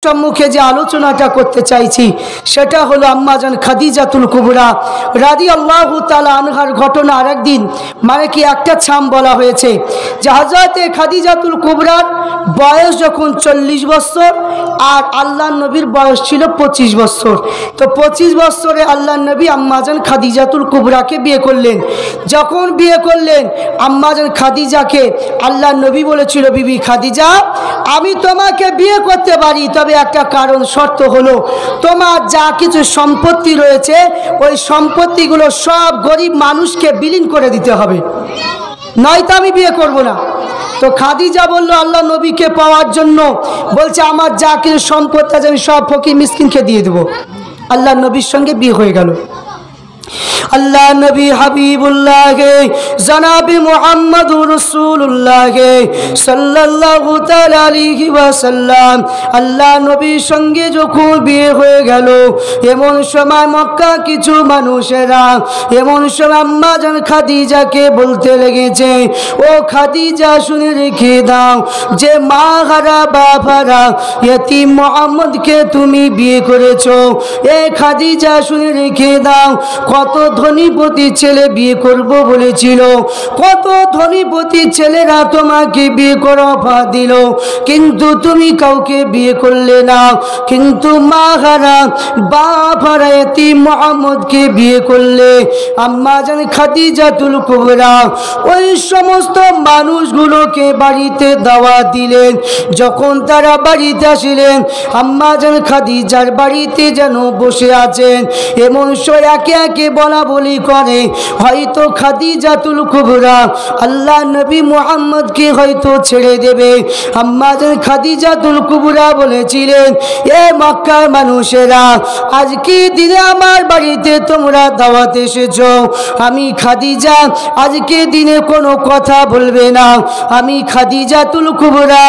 সম্মুখে যে আলোচনাটা করতে চাইছি সেটা হলো আম্মাজান খাদিজাতুল কুবরা রাদিয়াল্লাহু তাআলা আনহার ঘটনা। আরেকদিন মানে কি একটা ছাম বলা হয়েছে যে হযরতে খাদিজাতুল কুবরার বয়স যখন 40 বছর আর আল্লাহর নবীর বয়স ছিল 25 বছর। তো 25 বছরে আল্লাহর নবী আম্মাজান খাদিজাতুল কুবরাকে বিয়ে করলেন। যখন বিয়ে করলেন আম্মাজান খাদিজাকে আল্লাহর নবী বলেছিল, বিবি খাদিজা আমি তোমাকে বিয়ে করতে পারি, তবে একটা কারণ শর্ত হলো তোমার যা কিছু সম্পত্তি রয়েছে ওই সম্পত্তিগুলো সব গরিব মানুষকে বিলীন করে দিতে হবে, নয়তো আমি বিয়ে করব না। তো খাদিজা বলল আল্লাহ নবীকে পাওয়ার জন্য, বলছে আমার যা কিছু সম্পত্তি আছে আমি সব ফকির মিসকিনকে দিয়ে দেবো। আল্লাহ নবীর সঙ্গে বিয়ে হয়ে গেল। আল্লাহ নবী হাবিবুল্লাহ জনাবে মুহাম্মদুর রাসূলুল্লাহ সাল্লাল্লাহু তাআলা আলাইহি ওয়াসাল্লাম আল্লাহ নবীর সঙ্গে যখন বিয়ে হয়ে গেল, এমন সময় মক্কা কিছু মানুষেরা এমন সময় আম্মাজান খাদিজাকে বলতে লেগেছে, ও খাদিজা শুনে রেখে দাও যে মা হারা বাপ হারা ইতিম মুহাম্মদকে তুমি বিয়ে করেছো। এ খাদিজা শুনে রেখে দাও, কত ধনীপতি ছেলে বিয়ে করব বলেছিল, কত ধনীপতি ছেলেরা তোমাকে বিয়ে করার অফার দিল, কিন্তু তুমি কাউকে বিয়ে করলে না। কিন্তু মা হারা বাপ হারা ইতিম মুহাম্মদকে বিয়ে করলে। আম্মাজান খাদিজাতুল কুবরা ওই সমস্ত মানুষগুলোকে বাড়িতে দাওয়াত দিলেন। যখন তারা বাড়িতে আসিলেন আম্মাজান খাদিজার বাড়িতে যেন বসে আছেন, এমন সময় একে একে বলা বলি করে, হয়তো খাদিজাতুল কুবরা আল্লাহ নবী মুহাম্মদকে হয়তো ছেড়ে দেবে। আম্মাজান খাদিজাতুল কুবরা বলেছিলেন, এ মক্কার মানুষেরা আজকে দিনে আমার বাড়িতে তোমরা দাওয়াত এসেছো, আমি খাদিজা আজকে দিনে কোনো কথা বলবে না। আমি খাদিজাতুল কুবরা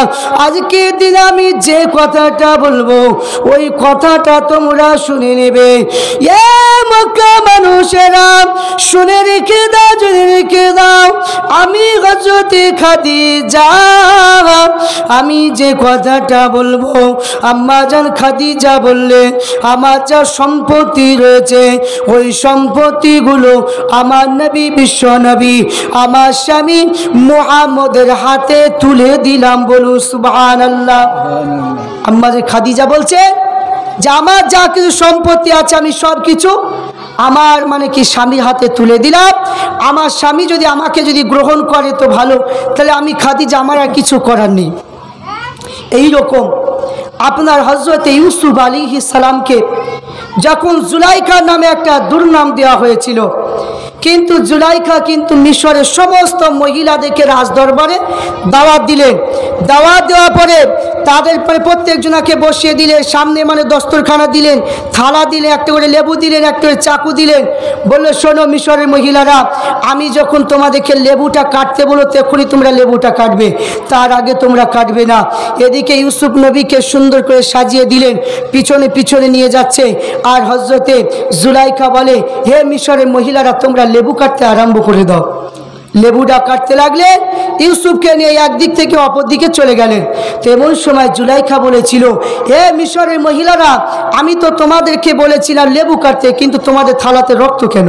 আজকে দিনে আমি যে কথাটা বলবো ওই কথাটা তোমরা শুনে নেবে। এ মক্কা মানুষেরা শুনে রেখে দাও, শুনে রেখে দাও, আমি হযরতে খাদিজা আমি যে কথাটা বলবো। আম্মাজান খাদিজা বললেন, আমার যা সম্পত্তি রয়েছে ওই সম্পত্তিগুলো আমার নবী বিশ্ব নবী আমার স্বামী মুহাম্মদের হাতে তুলে দিলাম। বলুন সুবহানাল্লাহ। আম্মাজান খাদিজা বলছে যে আমার যা কিছু সম্পত্তি আছে আমি সব কিছু আমার মানে কি স্বামীর হাতে তুলে দিলাম। আমার স্বামী যদি আমাকে যদি গ্রহণ করে তো ভালো, তাহলে আমি খাদিজা আমার আর কিছু করার নেই। এই রকম আপনার হযরতে ইউসুফ আলাইহিস সালামকে যখন জুলাইখা নামে একটা দুর্নাম দেওয়া হয়েছিল, কিন্তু জুলাইখা কিন্তু মিশরের সমস্ত মহিলাদেরকে রাজদরবারে দাওয়াত দিলেন। দাওয়াত দেওয়ার পরে তাদের পরে প্রত্যেকজনাকে বসিয়ে দিলেন, সামনে মানে দস্তরখানা দিলেন, থালা দিলেন, একটা করে লেবু দিলেন, একটা করে চাকু দিলেন। বললো শোনো মিশরের মহিলারা, আমি যখন তোমাদেরকে লেবুটা কাটতে বলো তখনই তোমরা লেবুটা কাটবে, তার আগে তোমরা কাটবে না। এদিকে ইউসুফ নবীকে সুন্দর করে সাজিয়ে দিলেন, পিছনে পিছনে নিয়ে যাচ্ছে। আর হযরতে জুলাইখা বলে, হে মিশরের মহিলারা তোমরা লেবু কাটতে আরম্ভ করে দাও। লেবুটা কাটতে লাগলে ইউসুফকে নিয়ে একদিক থেকে অপর দিকে চলে গেলেন। তেমন সময় জুলাইখা বলেছিল, হে মিশরের মহিলারা আমি তো তোমাদেরকে বলেছিলাম লেবু কাটতে, কিন্তু তোমাদের থালাতে রক্ত কেন?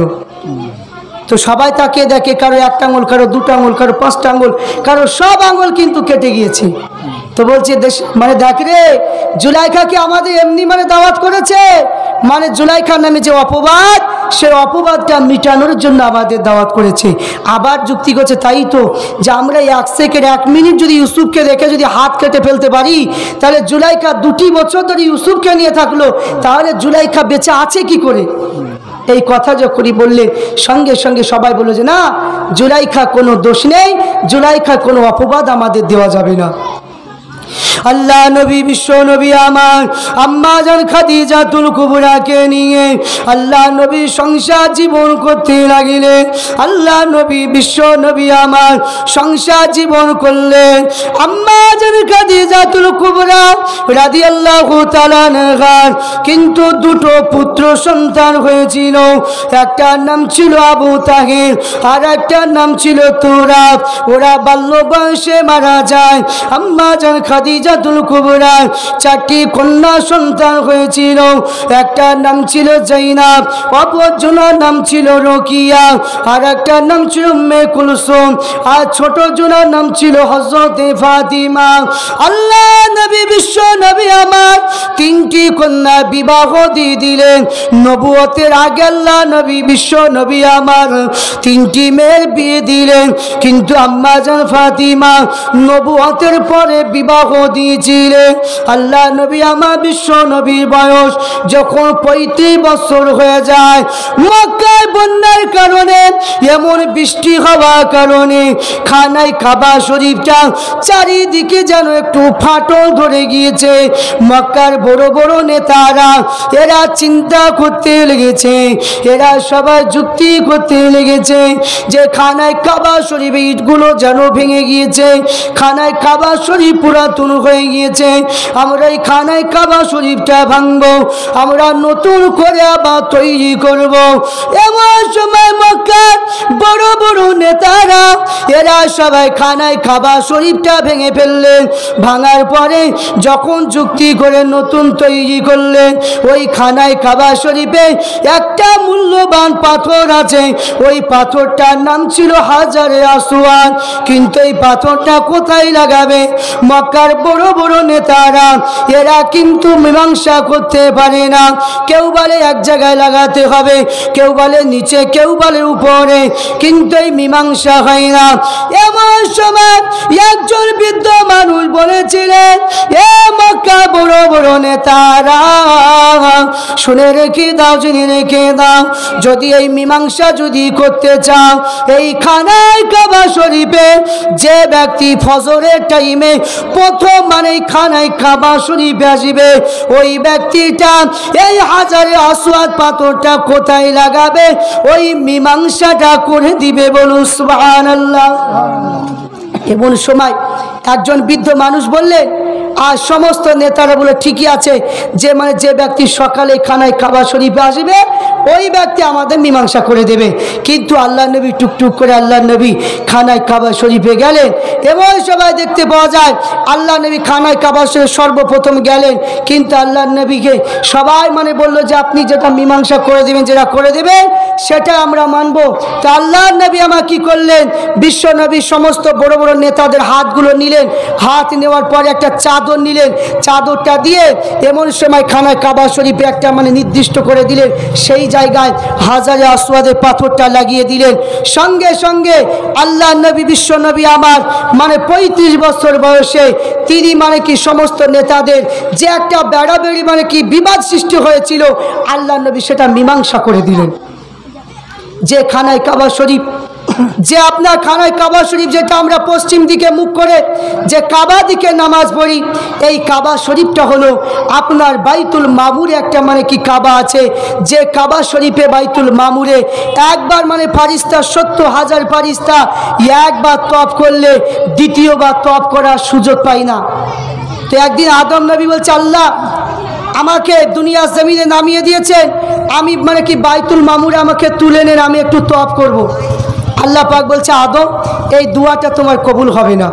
তো সবাই তাকে দেখে, কারো একটা আঙুল, কারো দুটো আঙুল, কারো পাঁচটা আঙুল, কারো সব আঙুল কিন্তু কেটে গিয়েছে। তো বলছে মানে দেখ রে, জুলাইখাকে আমাদের এমনি মানে দাওয়াত করেছে, মানে জুলাইখার নামে যে অপবাদ সে অপবাদটা মিটানোর জন্য আমাদের দাওয়াত করেছে। আবার যুক্তি করছে, তাই তো যে আমরা 1 সেকেন্ড 1 মিনিট যদি ইউসুফকে রেখে যদি হাত কেটে ফেলতে পারি, তাহলে জুলাইখা 2টি বছর ধরে ইউসুফকে নিয়ে থাকলো, তাহলে জুলাইখা বেঁচে আছে কি করে? এই কথা যখনই বললেন সঙ্গে সঙ্গে সবাই বলল যে না, জুলাইখা কোনো দোষ নেই, জুলাইখা কোনো অপবাদ আমাদের দেওয়া যাবে না। আল্লাহ নবী বিশ্ব নবী আমার আম্মাজান খাদিজাতুল কুবরাকে নিয়ে আল্লাহ নবী সংসার জীবন করতে লাগিলেন। আল্লাহ নবী বিশ্ব নবী আমার সংসার জীবন করলেন। আম্মাজান খাদিজাতুল কুবরা রাদিয়াল্লাহু তাআলা আনহা কিন্তু 2টো পুত্র সন্তান হয়েছিল। একটার নাম ছিল আবু তাহের, আর একটার নাম ছিল তুরাব। ওরা বাল্য বয়সে মারা যায়। আম্মাজান খাদিজাতুল কুবরা চারটি কন্যা সন্তান হয়েছিল। একটা নাম ছিল জাইনাব, অপরজনের নাম ছিল রোকিয়া, আর একটা নাম ছিল উম্মে কুলসুম, আর ছোট জনের নাম ছিল হযরত ফাতিমা। আল্লাহ নবী বিশ্ব নবী আমার তিনটি কন্যা বিবাহ দিয়ে দিলেন। নবুয়তের আগে আল্লাহ নবী বিশ্ব নবী আমার তিনটি মেয়ের বিয়ে দিলেন, কিন্তু আম্মা জান ফাতিমা নবুয়তের পরে বিবাহ দিয়েছিলেন। আল্লাহ নবী আমার বিশ্ব নবীর বয়স যখন 35 বছর হয়ে যায়, মক্কায় বন্যার কারণে এমন বৃষ্টি হওয়ার কারণে খানায় কাবা শরীফটা চারিদিকে যেন একটু ফাটল ধরে গিয়েছে। মক্কার বড় বড় নেতারা এরা চিন্তা করতে লেগেছে, এরা সবাই যুক্তি করতে লেগেছে যে খানায় কাবা শরীফ ইটগুলো যেন ভেঙে গিয়েছে, খানায় কাবা শরীফ পুরাতন হয়ে গিয়েছে, আমরা এই খানায় কাবা শরীফটা ভাঙবো, আমরা নতুন করে আবার তৈরি করব। এমন সময় মক্কার বড় বড় নেতারা এরা সবাই খানায় কাবা শরীফটা ভেঙে ফেললেন। ভাঙার পরে যখন যুক্তি করে নতুন তৈরি করলেন, ওই খানায় কাবা শরীফে একটা মূল্যবান পাথর আছে, ওই পাথরটার নাম ছিল হাজারে আসওয়াদ। কিন্তু এই পাথরটা কোথায় লাগাবে? মক্কার বড় বড় নেতারা এরা কিন্তু মীমাংসা করতে পারে না। কেউ বলে এক জায়গায় লাগাতে হবে, কেউ বলে নিচে, কেউ বলে উপরে, কিন্তু এই মীমাংসা হয় না। এমন সময় একজন বৃদ্ধ মানুষ বলেছিলেন, এ মক্কা বড় বড় নেতারা শুনে রেখে দাও, জেনে রেখে দাও, যদি এই মীমাংসা যদি করতে চাও, এই খানায় কাবা শরীফে যে ব্যক্তি ফজরের টাইমে প্রথম মানে খানায় কাবা শরীফে আসবে, ওই ব্যক্তিটা এই হাজারে আসওয়াদ পাথরটা কোথায় লাগাবে, ওই মীমাংসাটা করে দিবে। বলুন সুবহানাল্লাহ। এমন সময় একজন বৃদ্ধ মানুষ বললেন, আর সমস্ত নেতারা বলে ঠিকই আছে, যে ব্যক্তি সকালে খানায় কাবা শরীফে আসবে ওই ব্যক্তি আমাদের মীমাংসা করে দেবে। কিন্তু আল্লাহ নবী টুকটুক করে আল্লাহ নবী খানায় কাবা শরীফে গেলেন এবং সবাই দেখতে পাওয়া যায় আল্লাহ নবী খানায় কাবা শরীফে সর্বপ্রথম গেলেন। কিন্তু আল্লাহ নবীকে সবাই বলল যে আপনি যেটা মীমাংসা করে দেবেন, যেটা করে দেবেন সেটা আমরা মানব। তো আল্লাহ নবী আমার কি করলেন, বিশ্ব নবী সমস্ত বড় বড় নেতাদের হাতগুলো নিলেন, হাত নেওয়ার পরে একটা চাদর নিলেন, চাদরটা দিয়ে এমন সময় খানায় কাবা শরীফে একটা নির্দিষ্ট করে দিলেন, সেই জায়গায় হাজারে আসওয়াদের পাথরটা লাগিয়ে দিলেন। সঙ্গে সঙ্গে আল্লাহ নবী বিশ্ব নবী আমার 35 বছর বয়সে তিনি কি সমস্ত নেতাদের যে একটা বেড়াবেড়ি কি বিবাদ সৃষ্টি হয়েছিল, আল্লাহ নবী সেটা মীমাংসা করে দিলেন। যে খানায় কাবা শরীফ, যে আপনার খানায় কাবা শরীফ যেটা আমরা পশ্চিম দিকে মুখ করে যে কাবা দিকে নামাজ পড়ি, এই কাবা শরীফটা হলো আপনার বাইতুল মামুরে একটা কি কাবা আছে, যে কাবা শরীফে বাইতুল মামুরে একবার ফারিস্তা 70,000 ফারিস্তা একবার তওয়াফ করলে দ্বিতীয়বার তওয়াফ করার সুযোগ পাই না। তো একদিন আদম নবী বলছে, আল্লাহ আমাকে দুনিয়া জমিনে নামিয়ে দিয়েছে, আমি বাইতুল মামুরে আমাকে তুলে নেন, আমি একটু তওয়াফ করব। আল্লাহ পাক বলছে, আদম এই দুয়াটা তোমার কবুল হবে না।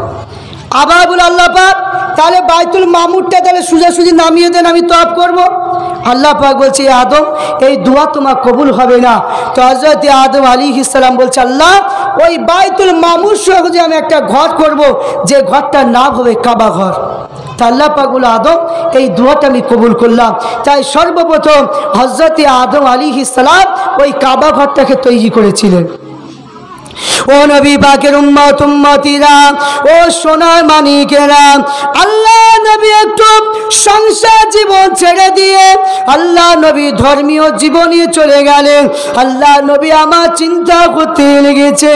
আবার বলে, আল্লাহ পাক তাহলে বাইতুল মামুরটা তাহলে সোজাসুজি নামিয়ে দেন, আমি তওয়াফ করব। আল্লাহ পাক বলছে, আদম এই দুয়া তোমার কবুল হবে না। তো হযরত আদম আলাইহিস সালাম বলছে, আল্লাহ ওই বাইতুল মামুর সহ যে আমি একটা ঘর করব, যে ঘরটার নাম হবে কাবা ঘর। তা আল্লাহ পাক বলে, আদম এই দুয়াটা আমি কবুল করলাম। তাই সর্বপ্রথম হযরত আদম আলাইহিস সালাম ওই কাবা ঘরটাকে তৈরি করেছিলেন। ও নবী পাকের উম্মত উম্মতিরা, ও সোনার মানিকেরা, আল্লাহ নবী একটু সংসার জীবন ছেড়ে দিয়ে আল্লাহ নবী ধর্মীয় জীবনে চলে গেলেন। আল্লাহ নবী আমার চিন্তা করতে লেগেছে,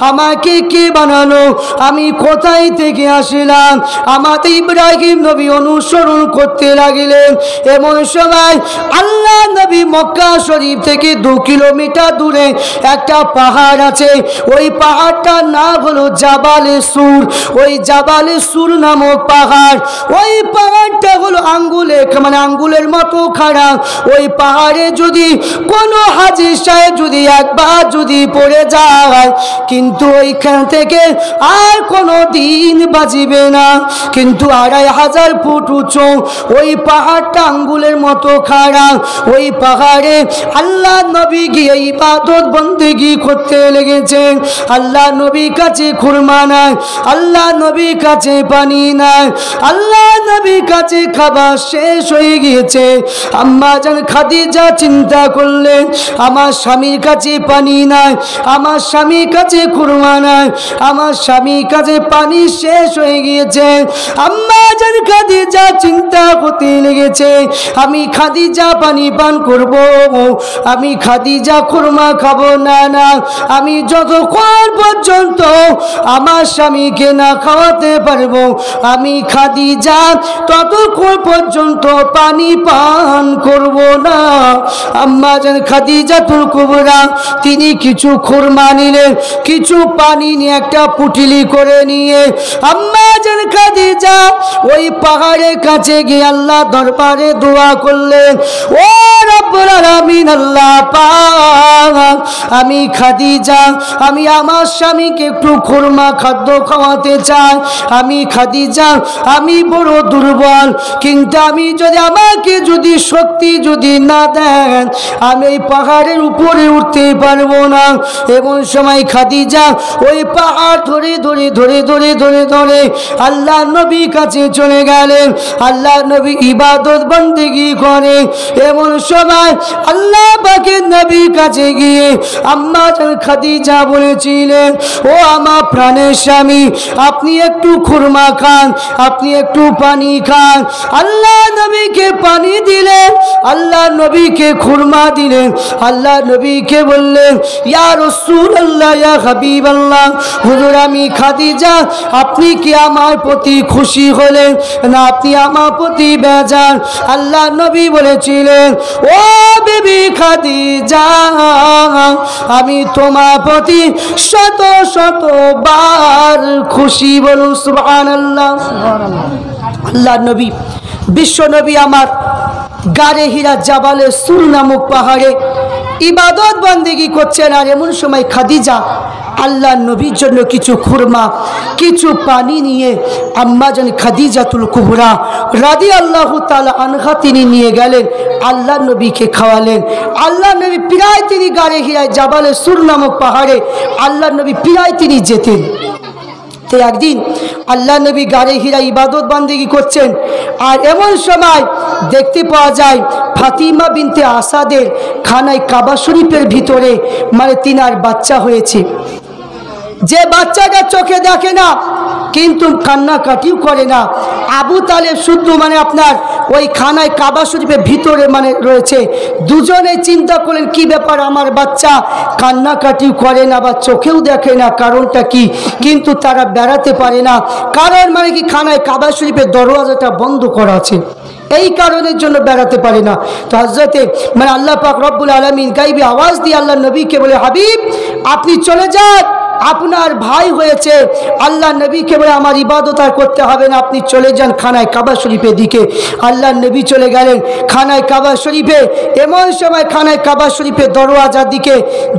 আমাকে কে বানালো, আমি কোথায় থেকে আসলাম। আমাদের ইব্রাহিম নবী অনুসরণ করতে লাগলেন। এমন সময় আল্লাহ নবী মক্কা শরীফ থেকে 2 কিলোমিটার দূরে একটা পাহাড় আছে, ওই পাহাড়টার নাম হলো জাবালে সুর। ওই জাবালে সুর নামক পাহাড়, ওই পাহাড়টা হলো আঙ্গুলে মানে আঙ্গুলের মতো খাড়া। ওই পাহাড়ে যদি কোনো হাজী সাহেব যদি একবার যদি পড়ে যায়, কিন্তু ওইখান থেকে আর কোনো দিন বাজিবে না। কিন্তু 2500 ফুট উঁচু ওই পাহাড়টা আঙ্গুলের মতো খাড়া। ওই পাহাড়ে আল্লাহ নবী গিয়ে ইবাদত বন্দেগি করতে লেগেছেন। আল্লাহ নবীর কাছে খুরমা নাই, আল্লাহ নবীর কাছে পানি নাই, আল্লাহ নবীর কাছে খাবার শেষ হয়ে গিয়েছে। আম্মা জান খাদিজা চিন্তা করলেন, আমার স্বামীর কাছে পানি নাই, আমার স্বামীর কাছে খুরমা নাই, আমার স্বামীর কাছে পানি শেষ হয়ে গিয়েছে। আম্মা জান খাদিজা চিন্তা করতে লেগেছে, আমি খাদিজা পানি পান করব, আমি খাদিজা খুরমা খাবো না। না, আমি যতক্ষণ পর্যন্ত আমার স্বামীকে না খাওয়াতে পারবো, আমি খাদিজা ততক্ষণ পর্যন্ত পানি পান করব না। আম্মা জান খাদিজাতুল কুবরা তিনি কিছু খুরমা নিলেন, কিছু পানি নিয়ে একটা পুটলি করে নিয়ে আম্মা জান খাদিজা ওই পাহাড়ের কাছে গিয়ে আল্লাহ দরবারে দোয়া করলেন, ও রব্বুল আলামিন, আল্লাহ পাক, আমি খাদিজা আমি আমার স্বামীকে একটু খুরমা খাদ্য খাওয়াতে চাই। আমি খাদিজা আমি বড় দুর্বল, কিন্তু আমি যদি আমাকে যদি শক্তি যদি না দেন আমি এই পাহাড়ের উপরে উঠতে পারবো না। এমন সময় খাদিজা ওই পাহাড় ধরে ধরে ধরে ধরে ধরে ধরে আল্লাহ নবীর কাছে চলে গেলেন। আল্লাহ নবী ইবাদত বন্দেগি করে। এমন সময় আল্লাহ পাকের নবীর কাছে গিয়ে আম্মা জান খাদিজা বলেছিলেন, ও আমার প্রাণের স্বামী, আপনি একটু খুরমা খান, আপনি একটু পানি খান। আল্লাহ নবীকে পানি দিলেন, আল্লাহ নবীকে খুরমা দিলেন। আল্লাহ নবীকে বললেন, ইয়া রাসূলুল্লাহ, ইয়া হাবিবাল্লাহ, হুজুর আমি খাদিজা, আপনি কি আমার প্রতি খুশি হলেন না আপনি আমার প্রতি বেজার? আল্লাহ নবী বলেছিলেন, ও বিবি খাদিজা, আমি তোমার প্রতি শত শত বার খুশি। বলুন সুবহানাল্লাহ। আল্লাহ নবী বিশ্ব নবী আমার গারে হীরা জাবালে সুর নামক পাহাড়ে ইবাদত বন্দেগি করছেন। আর এমন সময় খাদিজা আল্লাহ নবীর জন্য কিছু খুরমা কিছু পানি নিয়ে আম্মা জান খাদিজাতুল কুবরা রাদিয়াল্লাহু তাআলা আনহা তিনি নিয়ে গেলেন, আল্লাহ নবীকে খাওয়ালেন। আল্লাহ নবী প্রায় তিনি গারে হীরা জাবালে সুর নামক পাহাড়ে আল্লাহ নবী প্রায় তিনি যেতেন। তো একদিন আল্লাহ নবী গারে হীরা ইবাদত বন্দেগি করছেন। আর এমন সময় দেখতে পাওয়া যায় ফাতিমা বিনতে আসাদের খানায় কাবা শরীফের ভিতরে মানে তিনার বাচ্চা হয়েছে। যে বাচ্চাটা চোখে দেখে না কিন্তু কান্নাকাটিও করে না। আবু তালেব শুদ্ধ মানে আপনার ওই খানায় কাবা শরীফের ভিতরে মানে রয়েছে। দুজনে চিন্তা করলেন কি ব্যাপার, আমার বাচ্চা কান্নাকাটিও করে না বা চোখেও দেখে না, কারণটা কি? কিন্তু তারা বেড়াতে পারে না, কারণ মানে কি খানায় কাবা শরীফের দরওয়াজাটা বন্ধ করা আছে, এই কারণের জন্য বেড়াতে পারে না। তো হযরতে মানে আল্লাহ পাক রব্বুল আলামিন গায়বী আওয়াজ দিয়ে আল্লাহ নবীকে বলে, হাবিব আপনি চলে যান, আপনার ভাই হয়েছে। আল্লাহ নবীকে বলে আমার ইবাদত আর করতে হবে না, আপনি চলে যান খানায় কাবা শরীফের দিকে। আল্লাহ নবী চলে গেলেন খানায় কাবা শরীফে। এমন সময় খানায় কাবা শরীফের দরওয়াজার দিকে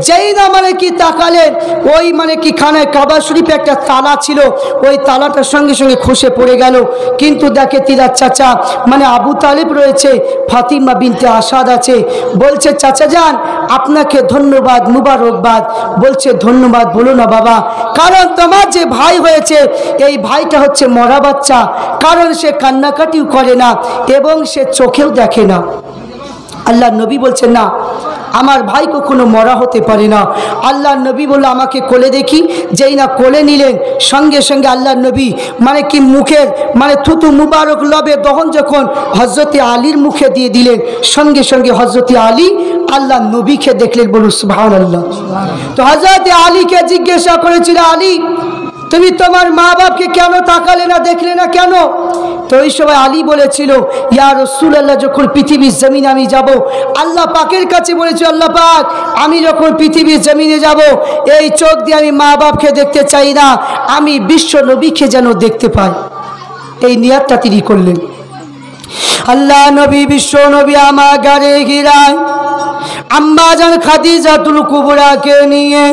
যেই না মানে কি তাকালেন, ওই মানে কি খানায় কাবা শরীফে একটা তালা ছিল, ওই তালাটার সঙ্গে সঙ্গে খসে পড়ে গেল। কিন্তু দেখে তিনার চাচা মানে আবু তালেব রয়েছে, ফাতিমা বিনতে আসাদ আছে। বলছে চাচা যান আপনাকে ধন্যবাদ মুবারকবাদ। বলছে ধন্যবাদ বলো না বাবা, কারণ তোমার যে ভাই হয়েছে এই ভাইটা হচ্ছে মরা বাচ্চা, কারণ সে কান্নাকাটিও করে না এবং সে চোখেও দেখে না। আল্লাহ নবী বলছেন না, আমার ভাই কখনো মরা হতে পারে না। আল্লাহ নবী বলল আমাকে কোলে দেখি। যেই না কোলে নিলেন সঙ্গে সঙ্গে আল্লাহ নবী মানে কি মুখের মানে থুতু মুবারক লবে দহন যখন হজরতে আলীর মুখে দিয়ে দিলেন, সঙ্গে সঙ্গে হজরতে আলী আল্লাহ নবীকে দেখলেন। বলুন সুবহানাল্লাহ। তো হজরতে আলীকে জিজ্ঞাসা করেছিল, আলী তুমি তোমার মা বাপকে কেন তাকালে না, দেখলে না কেন? তো ওই সময় আলী বলেছিল, ইয়া রাসূলুল্লাহ যখন পৃথিবীর জমিনে আমি যাব, আল্লাহ পাকের কাছে বলেছি, আল্লাহ পাক আমি যখন পৃথিবীর জমিনে যাব এই চোখ দিয়ে আমি মা বাপকে দেখতে চাই না, আমি বিশ্ব নবীকে যেন দেখতে পাই। এই নিয়াতটা তিনি করলেন। আল্লাহ নবী বিশ্ব নবী আমার গাড়ে গিরায় আম্মা জান খাদিজাতুল কুবরাকে নিয়ে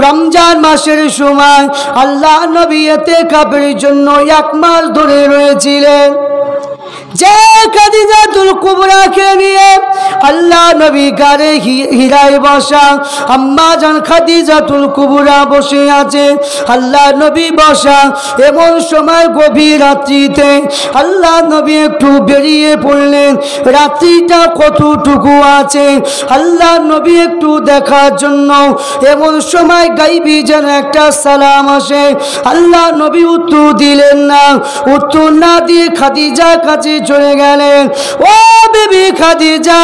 রমজান মাসের সময় আল্লাহ নবী ইতিকাফের জন্য 1 মাস ধরে রয়েছিলেন। যে খাদিজাতুল কুবরাকে নিয়ে আল্লাহ নবী গাড়ে হিরায় বসা, আম্মা জান খাদিজাতুল কুবরা বসে আছে, আল্লাহ নবী বসা। এমন সময় গভীর রাত্রিতে আল্লাহ নবী একটু বেরিয়ে পড়লেন। রাত্রিটা কতটুকু আছে আল্লাহ নবী একটু দেখার জন্য। এমন সময় গাইবি যেন একটা সালাম আসে, আল্লাহ নবী উত্তর দিলেন না। উত্তর না দিয়ে খাদিজার কাছে চলে গেলেন। ও বিবি খাদিজা,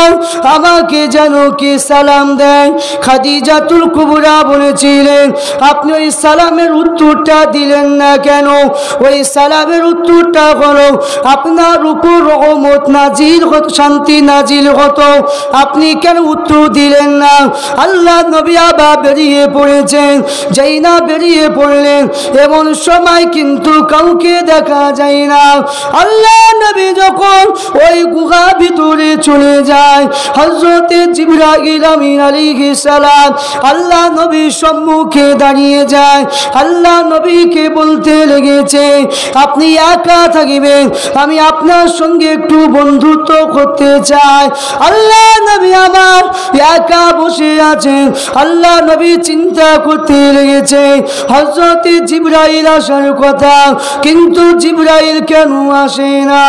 আমাকে যেন কি সালাম দেয়। খাদিজাতুল কুবরা বলেছিলেন, আপনি ওই সালামের উত্তরটা দিলেন না কেন? ওই সালামের উত্তরটা হলো আপনার উপর রহমত নাজিল হতো, শান্তি নাজিল হতো, আপনি কেন উত্তর দিলেন না? আল্লাহ নবী আবার বেরিয়ে পড়েছেন। যেই না বেরিয়ে পড়লেন এমন সময় কিন্তু কাউকে দেখা যায় না। আল্লাহ নবী যখন ওই গুহা ভিতরে চলে যায়, হযরতে জিবরাইল আমিন আলাইহিস সালাম আল্লাহ নবীর সম্মুখে দাঁড়িয়ে যায়। আল্লাহ নবীকে বলতে লেগেছে, আপনি একা থাকবেন, আমি আপনার সঙ্গে একটু বন্ধুত্ব করতে চাই। আল্লাহ নবী আমার একা বসে আছেন। আল্লাহ নবী চিন্তা করতে লেগেছে হযরতে জিবরাইল আসার কথা, কিন্তু জিবরাইল কেন আসে না?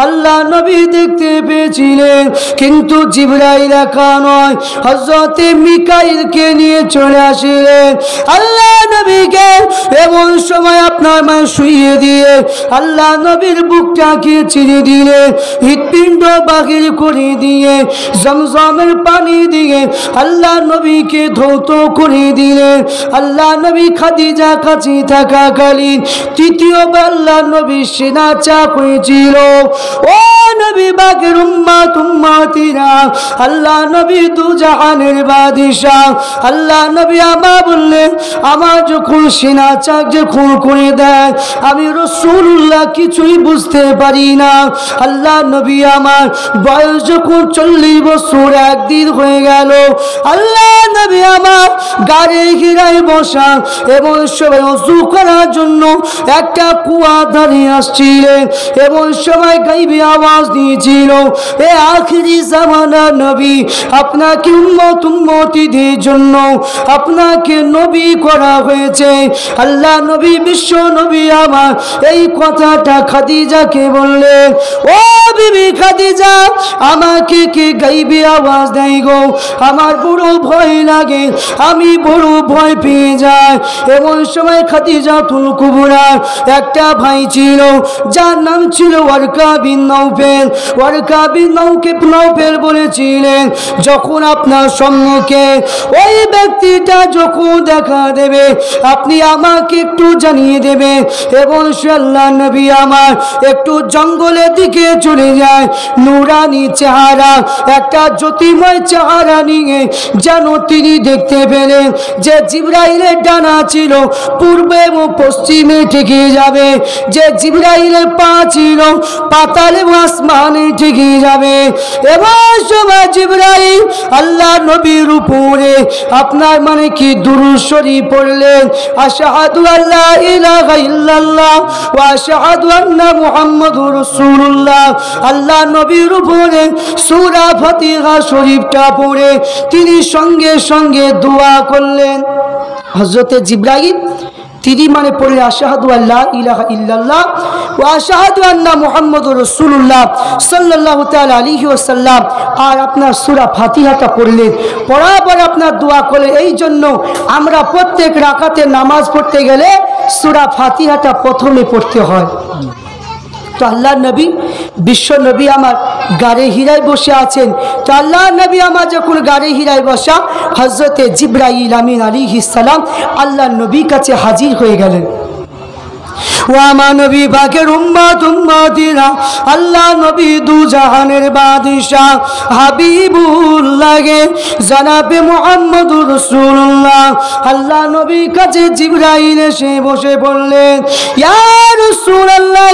আল্লাহ নবী দেখতে পেয়েছিলেন, কিন্তু জিবরাইল একা নয়, হযরতে মিকাইলকে নিয়ে চলে আসলেন। আল্লাহ নবীকে এমন সময় আপনার মায় শুইয়ে দিয়ে আল্লাহ নবীর বুকটাকে ছিঁড়ে দিলে, হৃৎপিণ্ড বাহির করে দিয়ে জমজমের পানি দিয়ে আল্লাহ নবীকে ধৌত করে দিলেন। আল্লাহ নবী খাদিজা কাছে থাকাকালীন তৃতীয়বার আল্লাহ নবী সেনা চাপ হয়েছিল। ও নবী বাগের উম্মত উম্মতিরা, আল্লাহ নবী দু জাহানের বাদশাহ, আল্লাহ নবী আমা বললেন, আমার যখন সেনা চাক যে খুন করে দেয় আমি রাসূলুল্লাহ কিছুই বুঝতে পারি না। আল্লাহ নবী আমার বয়স যখন 40 বছর 1 দিন হয়ে গেল, আল্লাহ নবী আমার গাড়ি ঘিরায় বসা এবং সবাই ওযু করার জন্য একটা কুয়া ধারে আসছিলেন। এমন সময় গাইবি আওয়াজ দিয়েছিল, এ আখিরি জামানা নবী, আপনাকে উম্মত উম্মতিদের জন্য আপনাকে নবী করা হয়েছে। আল্লাহ নবী বিশ্ব নবী আমার এই কথাটা খাদিজাকে বললেন, ও বিবি খাদিজা, আমাকে কি গাইবি আওয়াজ দেয় গো? আমার বড় ভয় লাগে, আমি বড় ভয় পেয়ে যাই। এমন সময় খাদিজাতুল কুবরার একটা ভাই ছিল যার নাম ছিল ওয়ারকা বিন নওফেল। ওয়ারকা বিন নওফেল বলেছিলেন, যখন আপনার সম্মুখে ওই ব্যক্তিটা যখন দেখা দেবে আপনি আমাকে একটু জানিয়ে দেবে। এবং আল্লাহ নবী আমার একটু জঙ্গলের দিকে চলে যায়। নুরানি চেহারা, একটা জ্যোতিময় চেহারা নিয়ে যেন তিনি দেখতে পেলেন যে জিবরাইলের ডানা ছিল পূর্বে এবং পশ্চিমে ঠেকে যাবে, যে জিবরাইলের পা ছিল পাতাল এবং আসমানে ঠেকে যাবে। এবার সময় জিবরাইল আল্লাহ নবীর উপরে আপনার মানে কি দুরূদ শরীফ পড়লেন, আশহাদু আল্লা ইলাহা ইল্লাল্লাহ ওয়া আশহাদু আন্না মুহাম্মাদুর রাসূলুল্লাহ। আল্লাহ নবীর উপরে সূরা ফাতিহা শরীফটা পড়ে তিনি সঙ্গে সঙ্গে দোয়া করলেন। হযরতে জিবরাইল তিনি মানে পড়লেন আশহাদু আল্লা ইলাহা ইল্লাল্লাহ ওয়া আশহাদু আন্না মুহাম্মাদুর রাসূলুল্লাহ সাল্লাল্লাহু তাআলা আলাইহি ওয়াসাল্লাম। আর আপনার সূরা ফাতিহাটা পড়লেন, পড়ার পর আপনার দোয়া করলেন। এই জন্য আমরা প্রত্যেক রাকাতে নামাজ পড়তে গেলে সূরা ফাতিহাটা প্রথমে পড়তে হয়। তো আল্লাহ নবী বিশ্ব নবী আমার গাড়ে হিরায় বসে আছেন। তো আল্লাহ নবী আমার যখন গাড়ে হিরায় বসা, হযরতে জিবরাইল আমিন আলাইহিস সালাম আল্লাহ নবীর কাছে হাজির হয়ে গেলেন। ও আমার নবী পাকের উম্মত উম্মতিরা, আল্লাহ নবী দু জাহানের বাদশাহ হাবিবুল্লাহ জনাবে মুহাম্মদুর রাসূলুল্লাহ আল্লাহ নবীর কাছে জিবরাইল এসে বসে বললেন, ইয়া রাসূলুল্লাহ,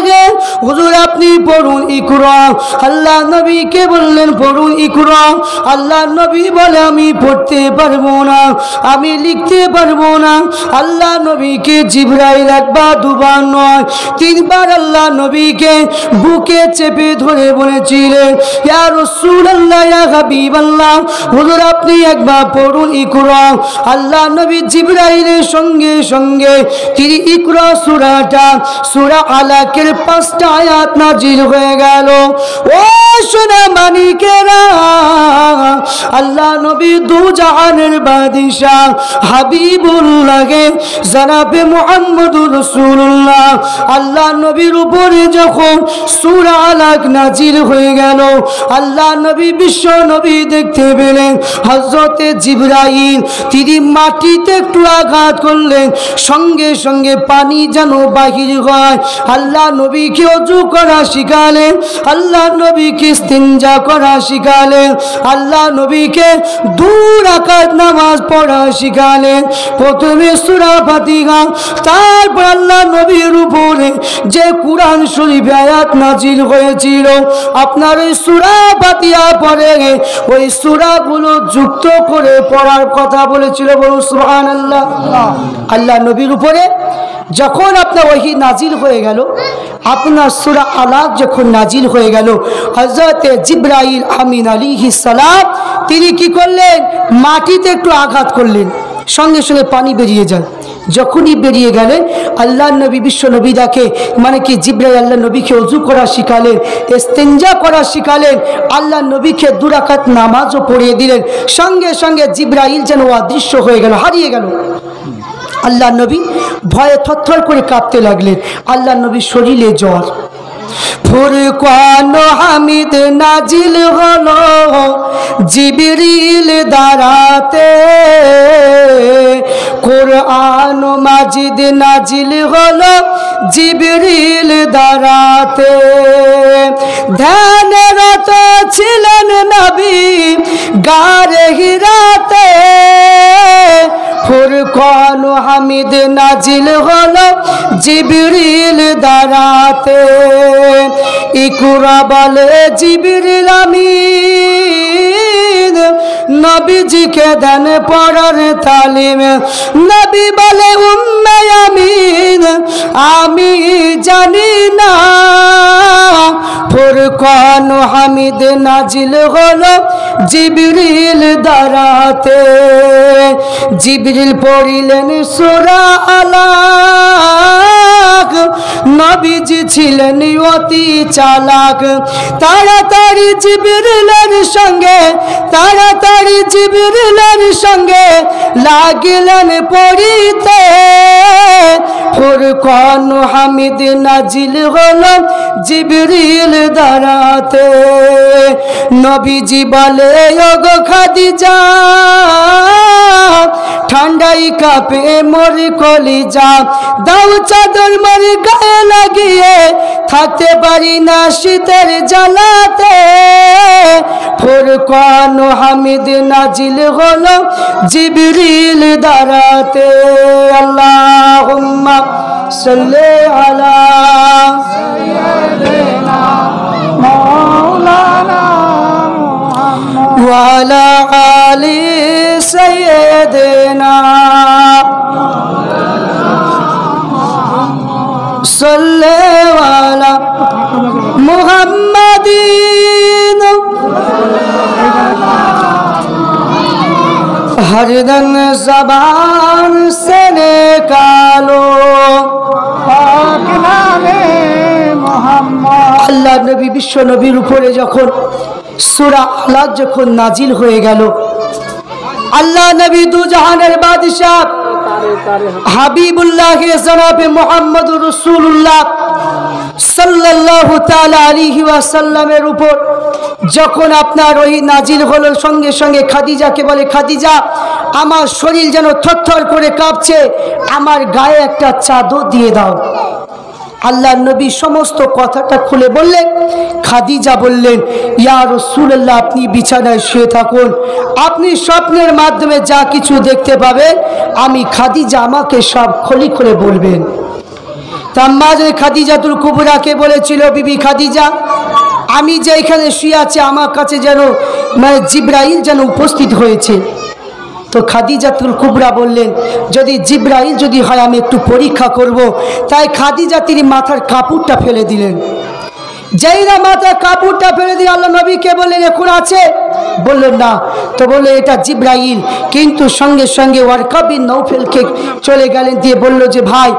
হুজুর আপনি পড়ুন ইকরা। আল্লাহ নবীকে বললেন পড়ুন ইকরা। আল্লাহ নবী বলে আমি পড়তে পারবো না, আমি লিখতে পারবো না। আল্লাহ নবীকে জিবরাইল একবার দুবার নয় তিনবার আল্লাহ নবীকে বুকে চেপে ধরে বলেছিলেন, ইয়া রাসূলুল্লাহ, ইয়া হাবিবাল্লাহ, হুজুর আপনি একবার পড়ুন ইকরা। আল্লাহ নবী জিবরাইলের সঙ্গে সঙ্গে তিনি ইকরা সূরাটা, সূরা আলাকের 5টা আয়াত নাজিল হয়ে গেল। ও সোনা মানিকেরা, আল্লাহ নবী দু জাহানের বাদশাহ হাবিবুল্লাহ জনাবে মুহাম্মদুর রাসূলুল্লাহ আল্লাহ নবীর উপরে যখন সূরা আলাক নাজিল হয়ে গেল, আল্লাহ নবী বিশ্ব নবী দেখতে পেলেন হযরতে জিবরাইল তিনি মাটিতে একটু আঘাত করলেন, সঙ্গে সঙ্গে পানি যেন বাহির হয়। আল্লাহ নবীকে ওযু করা শিখালেন, আল্লাহ নবীকে ইস্তিনজা করা শিখালেন, আল্লাহ নবীকে 2 রাকাত নামাজ পড়া শিখালেন। প্রথমে সূরা ফাতিহা, তারপর আল্লাহ নবীর উপরে যে কুরআন শরীফ আয়াত নাজিল হয়েছিল, আপনার ওই সূরা ফাতিহা পড়ে ওই সূরাগুলো যুক্ত করে পড়ার কথা বলেছিল। বলুন সুবহানাল্লাহ। আল্লাহ নবীর উপরে যখন আপনার ওহী নাজিল হয়ে গেল, আপনার সূরা আলাক যখন নাজিল হয়ে গেল, হযরতে জিবরাইল আমিন আলাইহিস সালাম তিনি কি করলেন, মাটিতে একটু আঘাত করলেন, সঙ্গে সঙ্গে পানি বেরিয়ে যায়। যখনই বেরিয়ে গেলেন আল্লাহ নবী বিশ্ব নবী দেখে, মানে কি জিবরাইল আল্লাহ নবীকে ওযু করা শিখালেন, ইস্তিনজা করা শিখালেন, আল্লাহ নবীকে 2 রাকাত নামাজও পড়িয়ে দিলেন। সঙ্গে সঙ্গে জিবরাইল যেন অদৃশ্য হয়ে গেল, হারিয়ে গেল। আল্লাহ নবী ভয়ে থরথর করে কাঁপতে লাগলেন। আল্লাহ নবীর শরীরে জ্বর। ফুরকান হামিদ নাজিল হলো জিবরিল দ্বারাতে, কুরআন মাজিদ নাজিল হলো জিবরিল দ্বারাতে। ধ্যানরত ছিলেন নবী গারে হিরাতে, ফুরকান হামিদ নাজিল হলো জিবরিল দ্বারাতে। ইকরা বলে জিবরিল আমিন নবীজিকে দেন পড়ার তালিম। নবী বলে উম্মে আমিন আমি জানি না, ফুরকান হামিদ নাজিল হলো জিবরিল দ্বারাতে। জিবরিল পড়িলেন সূরা আলাক, নবীজি ছিলেন অতি চালাক। তাড়াতাড়ি জিবরিলের সঙ্গে, তাড়াতাড়ি জিবরিলের সঙ্গে লাগিলেন পড়িতে। ফুরকান হামিদ নাজিল হলো জিবরিল দ্বারাতে। নবীজি বলে ওগো খাদিজা, ঠান্ডাই কাঁপে মোর কলিজা, দাও চাদর মোর গায়ে লাগিয়ে, থাকতে পারি না শীতের জ্বালাতে। ফুরকান হামিদ নাজিল হলো জিবরিল দ্বারাতে। আল্লাহুম্মা সাল্লি আলা সাইয়্যিদিনা মাওলানা ওয়া আলা আলি সাইয়্যিদিনা সাল্লি আলা মুহাম্মাদিন हर दिन ज़बान से निकालो আল্লাহ নবী বিশ্ব নবীর উপরে যখন সূরা আলাক যখন নাজিল হয়ে গেল, আল্লাহ নবী দু জাহানের বাদশাহ হাবিবুল্লাহ জনাবে মুহাম্মদুর রাসূলুল্লাহ সাল্লাল্লাহু তাআলা আলাইহি ওয়াসাল্লামের উপর যখন আপনার ওই নাজিল হলো, সঙ্গে সঙ্গে খাদিজাকে বলে, খাদিজা আমার শরীর যেন থরথর করে কাঁপছে, আমার গায়ে একটা চাদর দিয়ে দাও। আল্লাহ নবী সমস্ত কথাটা খুলে বললেন। খাদিজা বললেন, ইয়া রাসূলুল্লাহ, আপনি বিছানায় শুয়ে থাকুন, আপনি স্বপ্নের মাধ্যমে যা কিছু দেখতে পাবেন আমি খাদিজা আমাকে সব খুলে খুলে বলবেন। আম্মা জান খাদিজাতুল কুবরাকে বলেছিল, বিবি খাদিজা, আমি যে এখানে শুয়ে আছি আমার কাছে যেন জিবরাইল যেন উপস্থিত হয়েছে। তো খাদিজাতুল কুবরা বললেন, যদি জিবরাইল যদি হয় আমি একটু পরীক্ষা করব। তাই খাদিজা তিনি মাথার কাপড়টা ফেলে দিলেন। যেই না মাথার কাপড়টা ফেলে দিয়ে আল্লাহ নবীকে বললেন, এখন আছে? বললেন না। তো বললে এটা জিবরাইল। কিন্তু সঙ্গে সঙ্গে ওয়ারকা বিন নওফেলকে চলে গেলেন, দিয়ে বলল যে ভাই,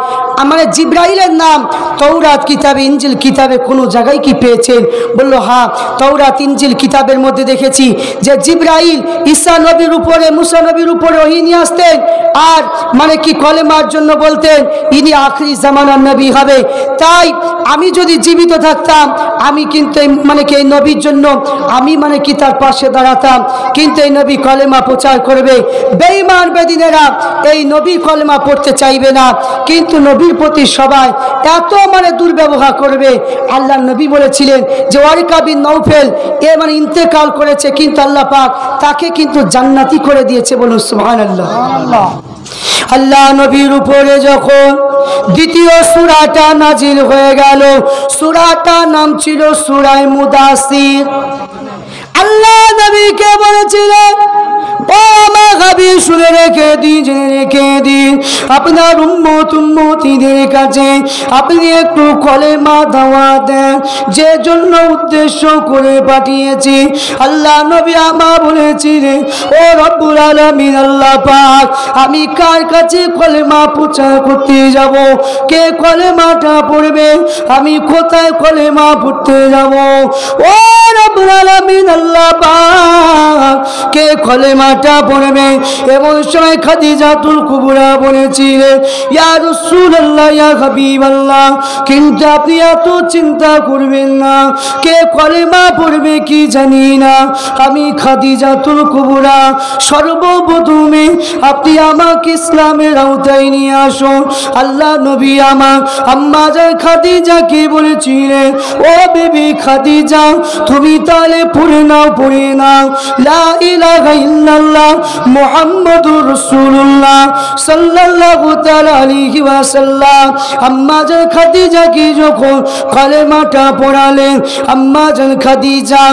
আমার জিবরাইলের নাম তৌরাত কিতাবে ইনজিল কিতাবে কোনো জায়গায় কি পেয়েছেন? বলল হ্যাঁ, তৌরাত ইনজিল কিতাবের মধ্যে দেখেছি যে জিবরাইল ঈসা নবীর উপরে মুসা নবীর উপরে ওহী নিয়ে আসতেন, আর কি কলেমার জন্য বলতেন ইনি আখরি জামানার নবী হবে। তাই আমি যদি জীবিত থাকতাম আমি কিন্তু এই নবীর জন্য আমি কি তার পাশে দাঁড়াতাম, কিন্তু এই নবী কলেমা প্রচার করবে। বেঈমান বেদিনেরা এই নবী কলেমা পড়তে চাইবে না, কিন্তু নবীর প্রতি সবাই এত দুর্ব্যবহার করবে। আল্লাহ নবী বলেছিলেন যে ওয়ারকা বিন নওফেল এ ইন্তেকাল করেছে, কিন্তু আল্লাহ পাক তাকে কিন্তু জান্নাতি করে দিয়েছে। বলুন সুবহানাল্লাহ। আল্লাহ নবীর উপরে যখন দ্বিতীয় সূরাটা নাজিল হয়ে গেল, সূরাটার নাম ছিল সূরা মুদাসসির। আল্লাহ নবীকে বলেছিলেন, ও আমার হাবিব শুনে রেখে দিন, জেনে রেখে দিন, আপনার উম্মতিদের কাছে আপনি একটু কলেমা দাওয়াত দেন, যে জন্য উদ্দেশ্য করে পাঠিয়েছি। আল্লাহ নবী আমার বলেছিলেন, ও রব্বুল আলামিন আল্লাহ পাক, আমি কার কাছে কলেমা প্রচার করতে যাব? কে কলেমাটা পড়বে? আমি কোথায় কলেমা পড়তে যাব? ও রব্বুল আলামিন আল্লাহ পাক, কে কলেমাটা পড়বে? এমন সময় খাদিজাতুল কুবরা বলেছিলেন, ইয়া রাসূলুল্লাহ, ইয়া হাবিবাল্লাহ, কিন্তু আপনি এত চিন্তা করবেন না, কে কলেমা পড়বে কি জানি না। আমি খাদিজাতুল কুবরা, সর্বপ্রথমে আপনি আমাকে ইসলামের আওতায় নিয়ে আসুন। আল্লাহ নবী আমার আম্মা জান খাদিজাকে বলেছিলেন, ও বিবি খাদিজা, তুমি তাহলে পড়ে নাও লা ইলাহা ইল্লাল্লাহ মুহাম্মাদুর রাসূলুল্লাহ সাল্লাল্লাহু তাআলা আলাইহি ওয়াসাল্লাম। আম্মা জান খাদিজা কি যখন কলেমাটা পড়ালেন, আম্মা জান খাদিজা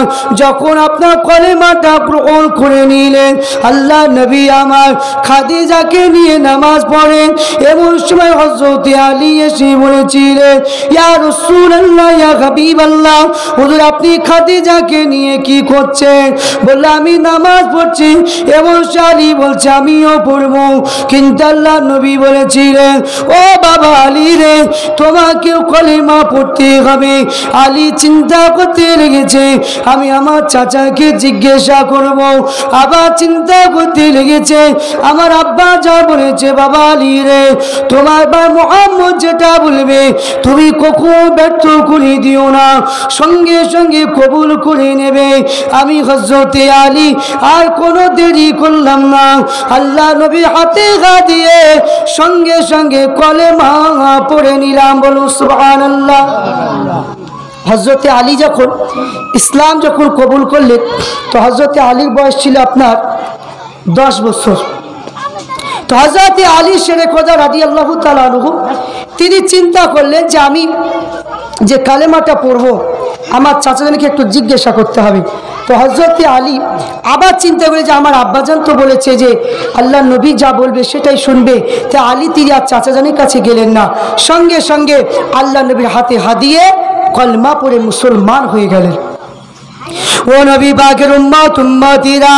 যখন আপনার কলেমাটা গ্রহণ করে নিলেন, আল্লাহ নবী আমার খাদিজাকে নিয়ে নামাজ পড়েন। এমন সময় হযরত আলী এসে বলেছিলেন, ইয়া রাসূলুল্লাহ, ইয়া হাবিবাল্লাহ, হুজুর আপনি খাদিজাকে নিয়ে কি করছেন? বলল আমি নামাজ পড়ছি। এমন আলী বলছে আমিও পড়বো, কিন্তু আল্লাহ নবী বলেছিলেন, ও বাবা আলী রে, তোমাকেও কলেমা পড়তে হবে। আলী চিন্তা করতে লেগেছে, আমি আমার চাচাকে জিজ্ঞাসা করব। আবার চিন্তা করতে লেগেছে, আমার আব্বা যা বলেছে, বাবা আলী রে, তোমার ভাই মুহাম্মদ যেটা বলবে তুমি কখনো ব্যর্থ করে দিও না, সঙ্গে সঙ্গে কবুল করে নেবে। আমি হযরতে আলী আর কোনো দেরি করলাম না, আল্লাহ নবী হাতে গা দিয়ে সঙ্গে সঙ্গে কলেমা পড়ে নিলাম। বলুন সুবহানাল্লাহ। হযরতে আলী যখন ইসলাম যখন কবুল করলেন, তো হযরতে আলীর বয়স ছিল আপনার 10 বছর। তো হযরতে আলী শেরে খোদা রাদিয়াল্লাহু তাআলা আনহু তিনি চিন্তা করলেন যে আমি যে কালেমাটা পড়বো আমার চাচাজানকে একটু জিজ্ঞাসা করতে হবে। তো হযরতে আলী আবার চিন্তা করে যে আমার আব্বাজান তো বলেছে যে আল্লাহ নবী যা বলবে সেটাই শুনবে। তো আলী তিনি আর চাচাজানের কাছে গেলেন না, সঙ্গে সঙ্গে আল্লাহ নবীর হাতে হাত দিয়ে কলমা পড়ে মুসলমান হয়ে গেলেন। ও নবী পাকের উম্মতিরা,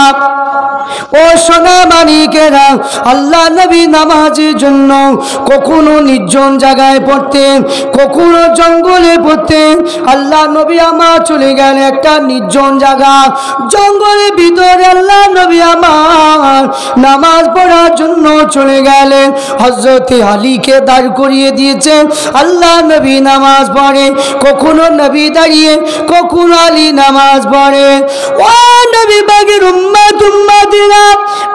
ও সোনা মানিকেরা, আল্লাহ নবী নামাজের জন্য কখনো নির্জন জায়গায় পড়তেন, কখনো জঙ্গলে পড়তেন। আল্লাহ নবী আমার চলে গেলেন একটা নির্জন জায়গা, জঙ্গলের ভিতরে আল্লাহ নবী আমার নামাজ পড়ার জন্য চলে গেলেন। হযরতে আলীকে দাঁড় করিয়ে দিয়েছেন, আল্লাহ নবী নামাজ পড়ে, কখনো নবী দাঁড়িয়ে, কখনো আলী নামাজ পড়ে। ও নবী পাকের উম্মতিরা,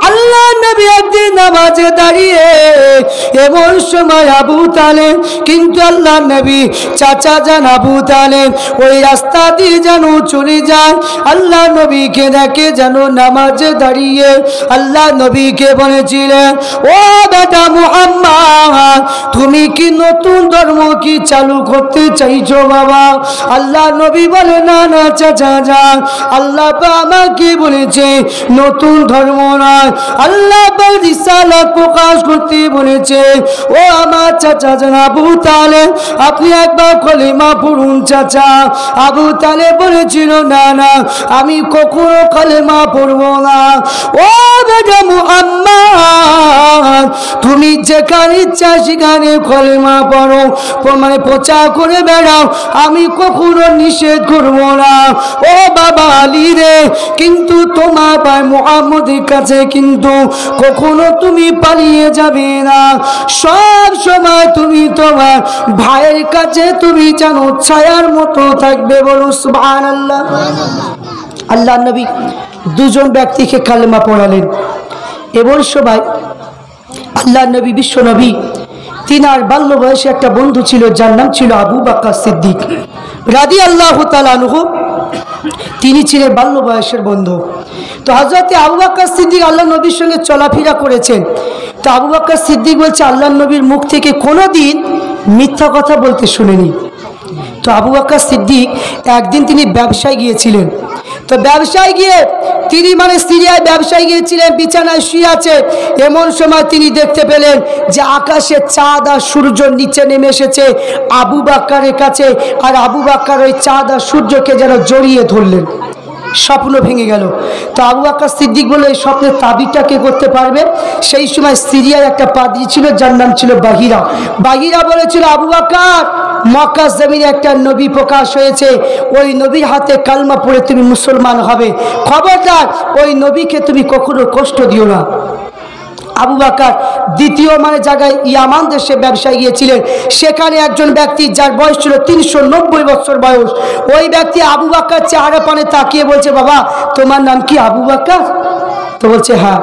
আল্লাহ নবী একদিন নামাজে দাঁড়িয়ে এমন সময় আবু তালেব, কিন্তু আল্লাহ নবী চাচা যান আবু তালেব ওই রাস্তা দিয়ে যেন চলে যায়। আল্লাহ নবীকে দেখে যেন নামাজে দাঁড়িয়ে আল্লাহ নবীকে বলেছিলেন, ও বেটা মুহাম্মদ, তুমি কি নতুন ধর্ম কি চালু করতে চাইছো বাবা? আল্লাহ নবী বলে, না না চাচা যান, আল্লাহ আমাকে বলেছে নতুন ধর্ম নয়, আল্লাহ রিসালাত প্রকাশ করতে বলেছে। ও আমার চাচা যান আবু তালেব, আপনি একবার কলেমা পড়ুন চাচা। আবু তালেব বলেছিল, না না আমি কখনো কলেমা পড়বো না। ও বেটা মুহাম্মদ, তুমি যেখানে ইচ্ছা সেখানে কলেমা পড়ো, মানে প্রচার করে বেড়াও, আমি কখনো নিষেধ করবো না। ও বাবা আলী রে, কিন্তু তোমার ভাই মুহাম্মদের কাছে কিন্তু কখনো তুমি পালিয়ে যাবে না, সব সময় তুমি তোমার ভাইয়ের কাছে তুমি জানো ছায়ার মতো থাকবে। বলো সুবহানাল্লাহ। আল্লাহ নবী দুজন ব্যক্তিকে কালেমা পড়ালেন। এমন সময় আল্লাহ নবী বিশ্ব নবী তিনার বাল্য বয়সে একটা বন্ধু ছিল, যার নাম ছিল আবু বকর সিদ্দিক রাদিয়াল্লাহু তাআলা আনহু। তিনি ছিলেন বাল্য বয়সের বন্ধু। তো হযরতে আবু বকর সিদ্দিক আল্লাহ নবীর সঙ্গে চলাফেরা করেছেন। তো আবু বকর সিদ্দিক বলছে, আল্লাহ নবীর মুখ থেকে কোনোদিন মিথ্যা কথা বলতে শুনিনি। তো আবু বকর সিদ্দিক একদিন তিনি ব্যবসায় গিয়েছিলেন। তো ব্যবসায় গিয়ে তিনি মানে সিরিয়ায় ব্যবসায় গিয়েছিলেন, বিছানায় শুয়ে আছে। এমন সময় তিনি দেখতে পেলেন যে আকাশে চাঁদ আর সূর্য নিচে নেমে এসেছে আবু বকরের কাছে, আর আবু বকর ওই চাঁদ আর সূর্যকে যেন জড়িয়ে ধরলেন। স্বপ্ন ভেঙে গেল। তো আবু বকর সিদ্দিক বলে, এই স্বপ্নের তাবিরটা কে করতে পারবে? সেই সময় সিরিয়ার একটা পাদ্রী ছিল, যার নাম ছিল বাহিরা। বাহিরা বলেছিল, আবু বকর, মক্কা জমিনে একটা নবী প্রকাশ হয়েছে, ওই নবীর হাতে কালমা পড়ে তুমি মুসলমান হবে, খবরদার ওই নবীকে তুমি কখনো কষ্ট দিও না। আবু বকর দ্বিতীয় মানে জায়গায় ইয়ামান দেশে ব্যবসায় গিয়েছিলেন। সেখানে একজন ব্যক্তি যার বয়স ছিল 390 বছর বয়স, ওই ব্যক্তি আবু বকর চেহারা পানে তাকিয়ে বলছে, বাবা তোমার নাম কি আবু বকর? তো বলছে হ্যাঁ।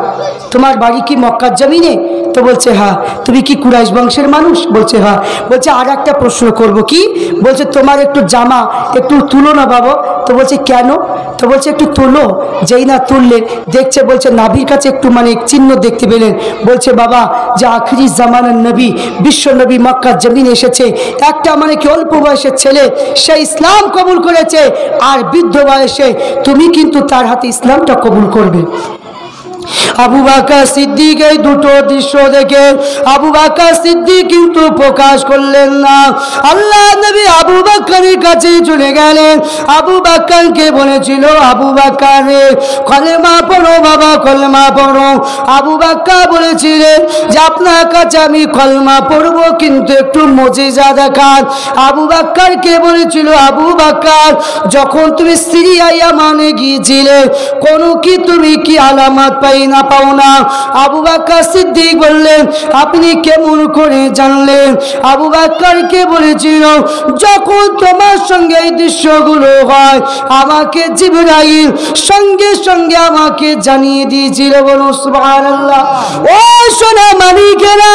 তোমার বাড়ি কি মক্কার জমিনে? তো বলছে হ্যাঁ। তুমি কি কুরাইশ বংশের মানুষ? বলছে হ্যাঁ। বলছে আর একটা প্রশ্ন করব। কি? বলছে তোমার একটু জামা একটু তুলো না বাবা। তো বলছে কেন? তো বলছে একটু তুলো। যেই না তুললেন দেখছে, বলছে নাভির কাছে একটু মানে চিহ্ন দেখতে পেলেন। বলছে বাবা, যে আখিরি জামানার নবী বিশ্ব নবী মক্কার জমিনে এসেছে, একটা মানে কি অল্প বয়সের ছেলে, সে ইসলাম কবুল করেছে, আর বৃদ্ধ বয়সে তুমি কিন্তু তার হাতে ইসলামটা কবুল করবে। আবু বকর সিদ্দিক এই দুটো দৃশ্য দেখে আবু বকর সিদ্দিক কিন্তু প্রকাশ করলেন না। আল্লাহ নবী আবু বকরের কাছে চলে গেলেন। আবু বকরকে বলেছিল, আবু বকর কলেমা পড়ো বাবা, কলেমা পড়ো। আবু বকর বলেছিলেন যে আপনার কাছে আমি কলেমা পড়বো, কিন্তু একটু মুজিজা দেখান। আবু বকরকে বলেছিল, আবু বকর যখন তুমি সিরিয়া ইয়ামানে গিয়েছিলে, কোনো কি তুমি কি আলামত পাই না পাও না? আবু বকর সিদ্দিক বললেন, আপনি কেমন করে জানলেন? আবু বকরকে বলেছিল, যখন তোমার সঙ্গে এই দৃশ্যগুলো হয় আমাকে জিবরাইল সঙ্গে সঙ্গে আমাকে জানিয়ে দিয়েছিল। বলো সুবহানাল্লাহ। ও সোনা মানিকেরা,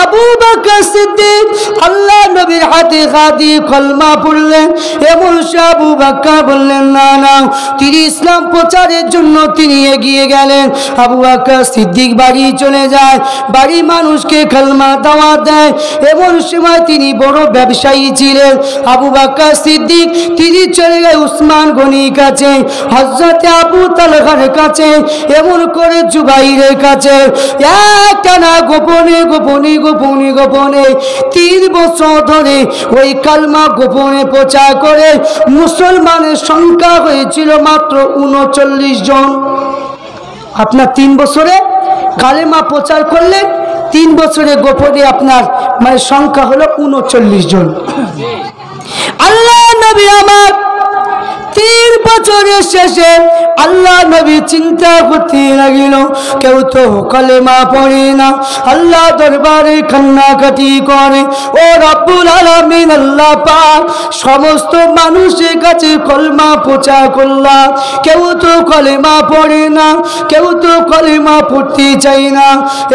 আবু বকর সিদ্দিক আল্লাহ নবীর হাতে খাদি কলমা পড়লেন। এমন আবু বকর বললেন, না না, তিনি ইসলাম প্রচারের জন্য তিনি এগিয়ে গেলেন। আবু বকর সিদ্দিক বাড়ি চলে যায়, বাড়ি মানুষকে কালমা দাওয়াত দেয়। এমন সময় তিনি বড় ব্যবসায়ী ছিলেন। আবু বকর সিদ্দিক তিনি চলে গেলেন উসমান গনির কাছে, হযরত আবু তালহার কাছে, এমন করে জুবাইরের কাছে। একটানা গোপনে গোপনে গোপনে গোপনে 3 বছর ধরে ওই কালমা গোপনে প্রচার করে মুসলমানের সংখ্যা হয়েছিল মাত্র 39 জন। আপনার 3 বছরে কালেমা প্রচার করলেন, 3 বছরে গোপনে আপনার মানে সংখ্যা হলো 39 জন। আল্লাহ নবী আমার 3 বছরের শেষে আল্লাহ নবী চিন্তা করতে লাগিল, কেউ তো কলেমা পড়ে না, আল্লাহ দরবারে কান্নাকাটি করে। ও রব্বুল আলামিন আল্লাহ পাক, সমস্ত মানুষের কাছে কলমা প্রচার করলাম, কেউ তো কলেমা পড়ে না, কেউ তো কলেমা পড়তে চাই না।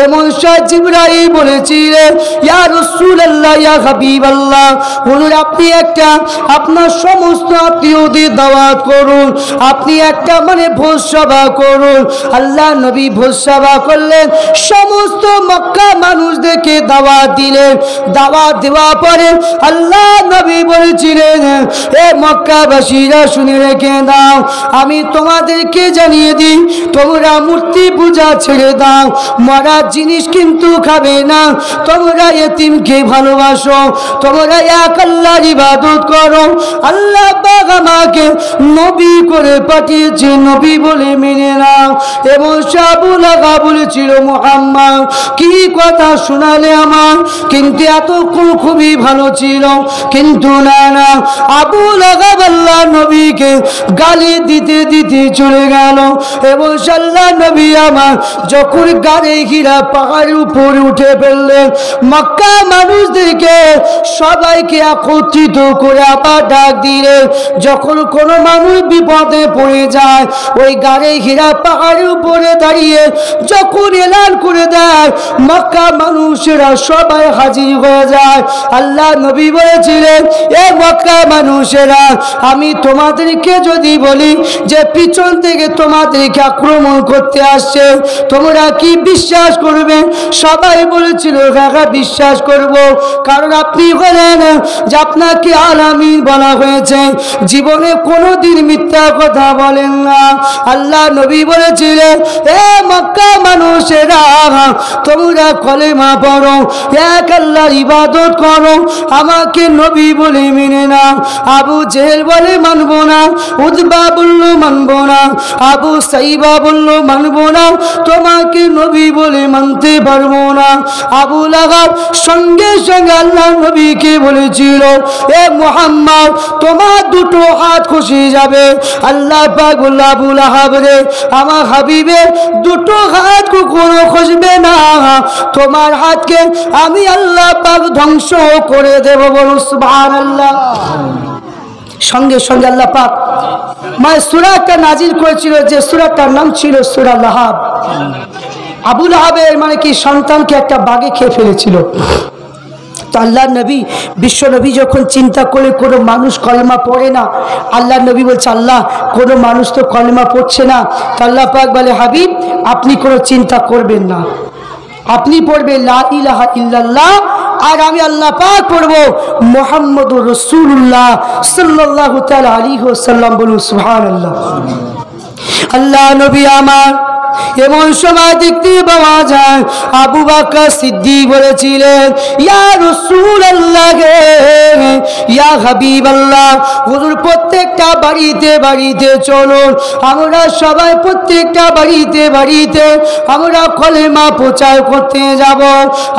এমন সময় জিবরাইল বলেছিলেন, ইয়া রাসূলুল্লাহ, ইয়া হাবিবাল্লাহ, হুজুর আপনি একটা আপনার সমস্ত আত্মীয়দের দাওয়াত করুন, আপনি একটা ভোজ সভা করুন। আল্লাহ নবী ভোজ সভা করলেন, সমস্ত মক্কা মানুষদেরকে দাওয়াত দিলেন। দাওয়াত দেওয়া পরে আল্লাহ নবী বলেছিলেন, এ মক্কাবাসীরা শুনে রেখে দাও, আমি তোমাদেরকে জানিয়ে দিই, তোমরা মূর্তি পূজা ছেড়ে দাও, মরা জিনিস কিন্তু খাবে না, তোমরা এতিমকে ভালোবাসো, তোমরা এক আল্লাহর ইবাদত করো। আল্লাহ পাক আমাকে নবী করে পাঠিয়েছে, নবী বলে মেনে নাও। এবং আবু লাহাব বলেছিল, মুহাম্মদ কি কথা শোনালে আমার, কিন্তু এতক্ষণ খুবই ভালো ছিল, কিন্তু না না, আবু লাহাব আল্লাহ নবীকে গালি দিতে দিতে চলে গেল। এবং আল্লাহ নবী আমার যখন গাড়ি ঘিরা পাহাড়ের উপরে উঠে ফেললেন, মক্কা মানুষদেরকে সবাইকে একত্রিত করে আবার ডাক দিলেন। যখন কোনো মানুষ বিপদে পড়ে যায়, ওই গাড়ি ঘিরা পাহাড়ের উপরে দাঁড়িয়ে যখন এলান করে দেয়, মক্কা মানুষেরা সবাই হাজির হয়ে যায়। আল্লাহ নবী বলেছিলেন, এ মক্কা মানুষেরা, আমি তোমাদেরকে যদি বলি যে পিছন থেকে তোমাদেরকে আক্রমণ করতে আসছে, তোমরা কি বিশ্বাস করবে? সবাই বলেছিল, কাকা বিশ্বাস করব, কারণ আপনি বলেন যে আপনাকে আলামিন বলা হয়েছে, জীবনে কোনোদিন মিথ্যা কথা বলেন না। আল্লাহ নবী বলেছিলেন, এ মক্কা মানুষেরা, তোমরা কলেমা পড়ো, এক আল্লাহর ইবাদত করো, আমাকে নবী বলে মেনে নাও। আবু জেহেল বলে মানব না, উতবা বলল মানব না, আবু সাইবা বলল মানব না, তোমাকে নবী বলে মানতে পারবো না। আবু লাহাব সঙ্গে সঙ্গে আল্লাহ নবীকে বলেছিল, এ মুহাম্মদ তোমার দুটো হাত খসে যাবে। আল্লাহ পাক বলল, আবু লাহাব রে, আমার হাবিবের দুটো হাত কখনো খসবে না, তোমার হাতকে আমি আল্লাহ পাক ধ্বংস করে দেব। বলো সুবহানাল্লাহ। সঙ্গে সঙ্গে আল্লাহ পাক সূরাটা নাজিল করেছিল, যে সূরাটার নাম ছিল সূরা লাহাব। আবু লাহাবের কি সন্তানকে একটা বাঘে খেয়ে ফেলেছিল। তো আল্লাহ নবী, বিশ্ব নবী যখন চিন্তা করে কোনো মানুষ কলেমা পড়ে না, আল্লাহ নবী বলছে, আল্লাহ কোনো মানুষ তো কলেমা পড়ছে না। তো আল্লাহ পাক বলে, হাবিব আপনি কোনো চিন্তা করবেন না, আপনি পড়বেন লা ইলাহা ইল্লাল্লাহ, আর আমি আল্লাহ পাক পড়ব মুহাম্মদুর রাসূলুল্লাহ সাল্লাল্লাহু তাআলা আলাইহি ওয়াসাল্লাম। বলুন সুবহানাল্লাহ। আল্লাহ নবী আমার এমন সময় দেখতে পাওয়া যায়, আবু বকর সিদ্দিক বলেছিলেন, ইয়া রাসূলুল্লাহ, ইয়া হাবিবাল্লাহ, হুজুর প্রত্যেকটা বাড়িতে বাড়িতে চলুন, আমরা সবাই প্রত্যেকটা বাড়িতে বাড়িতে আমরা কলেমা প্রচার করতে যাব।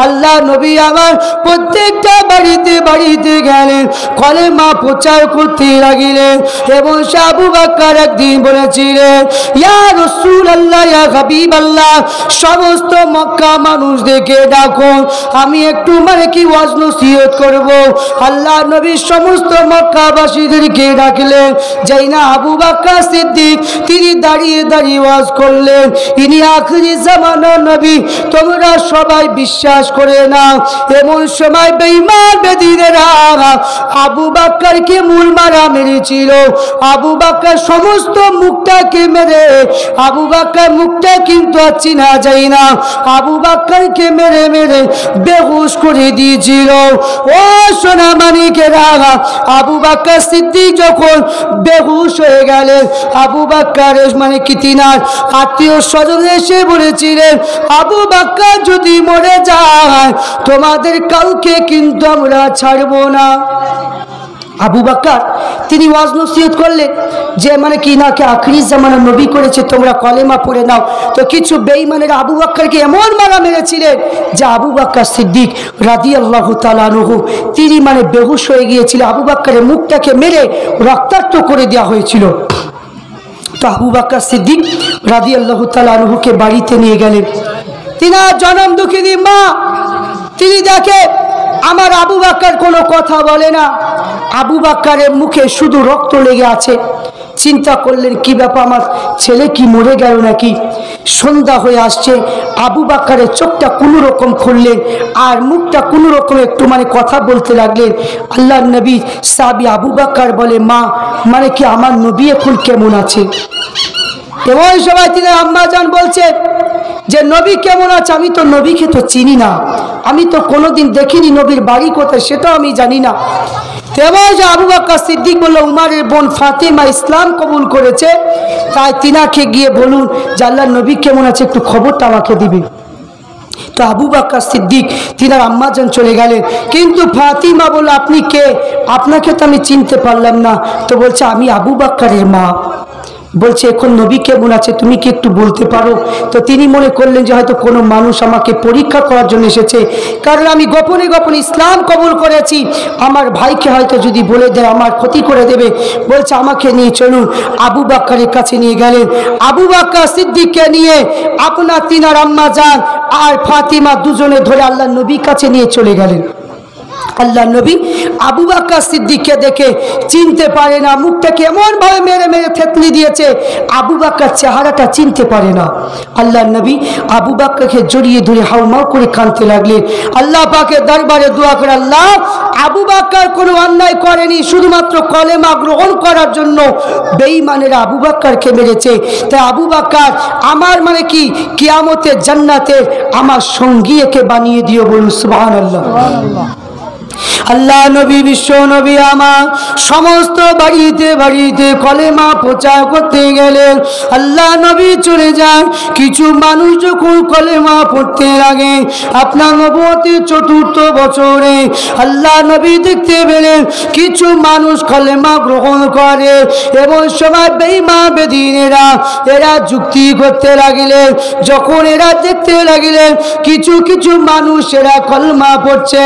আল্লাহ নবী আমার প্রত্যেকটা বাড়িতে বাড়িতে গেলেন, কলেমা প্রচার করতে লাগিলেন। এবং আবু বকর একদিন বলেছিলেন, ইয়া রাসূলুল্লাহ, ইয়া হাবিবাল্লাহ, সমস্ত মক্কা মানুষদেরকে ডাকুন, আমি একটু ওয়াজ নসিহত করব। আল্লাহ নবী সমস্ত মক্কাবাসীদেরকে ডাকলেন। যাই না আবু বকর সিদ্দিক তিনি দাঁড়িয়ে দাঁড়িয়ে ওয়াজ করলেন, ইনি আখিরি জামানার নবী, তোমরা সবাই বিশ্বাস করে নাও। এমন সময় বেঈমান বেদিনেরা আবু বকরকে মূল মারা মেরেছিল। আবু বকর সমস্ত মুখটাকে মেরে, আবু বকর মুখটা কিন্তু চিনা যায় না, আবু বকরকে মেরে মেরে বেহুশ করে দিয়েছিল। ও সোনা মানিকেরা, আবু বকর সিদ্দিক যখন বেহুশ হয়ে গেলেন, আবু বকর কি তিনার আত্মীয় স্বজন এসে বলেছিলেন, আবু বকর যদি মরে যায় তোমাদের কাউকে কিন্তু আমরা ছাড়বো না। আবু বকর তিনি ওয়াজ নসিহত করলেন যে মানে কি না কে আখরি জামানা নবী করেছে, তোমরা কলেমা পড়ে নাও। তো কিছু বেঈমানেরা আবু বকরকে এমন মারা মেরেছিলেন যে আবু বকর সিদ্দিক রাদিয়াল্লাহু তাআলা আনহু তিনি মানে বেহুশ হয়ে গিয়েছিলেন। আবু বকরের মুখটাকে মেরে রক্তাক্ত করে দেওয়া হয়েছিল। তো আবু বকর সিদ্দিক রাদিয়াল্লাহু তাআলা আনহুকে বাড়িতে নিয়ে গেলেন। তিনার জনম দুঃখিনী মা তিনি দেখে আমার আবু বকর কোনো কথা বলে না, আবু বকরের মুখে শুধু রক্ত লেগে আছে। চিন্তা করলেন কি ব্যাপার, আমার ছেলে কি মরে গেল নাকি। সন্ধ্যা হয়ে আসছে, আবু বকরের চোখটা কোনো রকম খুললেন আর মুখটা কোনো রকম একটু মানে কথা বলতে লাগলেন। আল্লাহর নবী সাহাবী আবু বকর বলে, মা মানে কি আমার নবী এখন কেমন আছে? এবং সবাই তিনি আম্মা জান বলছে যে নবী কেমন আছে? আমি তো নবীকে তো চিনি না, আমি তো কোনোদিন দেখিনি, নবীর বাড়ি কোথায় সেটাও আমি জানি না। তেমন যে আবু বকর সিদ্দিক বলল, উমারের বোন ফাতেমা ইসলাম কবুল করেছে, তাই তিনাকে গিয়ে বলুন যে আল্লাহর নবী কেমন আছে একটু খবরটা আমাকে দিবি। তো আবু বকর সিদ্দিক তিনার আম্মাজান চলে গেলেন, কিন্তু ফাতিমা বলল, আপনি কে? আপনাকে তো আমি চিনতে পারলাম না। তো বলছে আমি আবু বকরের মা। বলছে এখন নবী কেমন আছে তুমি কি একটু বলতে পারো? তো তিনি মনে করলেন যে হয়তো কোনো মানুষ আমাকে পরীক্ষা করার জন্য এসেছে, কারণ আমি গোপনে গোপনে ইসলাম কবুল করেছি, আমার ভাইকে হয়তো যদি বলে দেয় আমার ক্ষতি করে দেবে। বলছে আমাকে নিয়ে চলুন। আবু বকরের কাছে নিয়ে গেলেন। আবু বকর সিদ্দিককে নিয়ে আপনার তিনার আম্মা যান আর ফাতিমা দুজনে ধরে আল্লাহর নবীর কাছে নিয়ে চলে গেলেন। আল্লাহ নবী আবু বকর সিদ্দিককে দেখে চিনতে পারে না, মুখটাকে এমন ভাবে মেরে মেরে থেতলি দিয়েছে, আবু বকর চেহারাটা চিনতে পারে না। আল্লাহ নবী আবু বকরকে জড়িয়ে ধরে হাউমাউ করে কাঁদতে লাগলেন। আল্লাহ পাকের দরবারে দোয়া করে, আল্লাহ আবু বকর কোনো অন্যায় করেনি, শুধুমাত্র কলেমা গ্রহণ করার জন্য বেঈমানেরা আবু বকরকে মেরেছে। তাই আবু বকর আমার মানে কি কিয়ামতে জান্নাতে আমার সঙ্গী একে বানিয়ে দিও, বলুন সুবহানাল্লাহ। আল্লাহ নবী বিশ্ব নবী আমার সমস্ত বাড়িতে বাড়িতে কলেমা প্রচার করতে গেলেন। আল্লাহ নবী চলে যান। কিছু মানুষ যখন কলেমা পড়তে লাগে, আপনার নবুয়তের ৪র্থ বছরে আল্লাহ নবী দেখতে পেলেন কিছু মানুষ কলেমা গ্রহণ করে এবং সবাই বেঈমান বেদিনেরা এরা যুক্তি করতে লাগিলেন। যখন এরা দেখতে লাগিলেন কিছু কিছু মানুষ এরা কলেমা পড়ছে,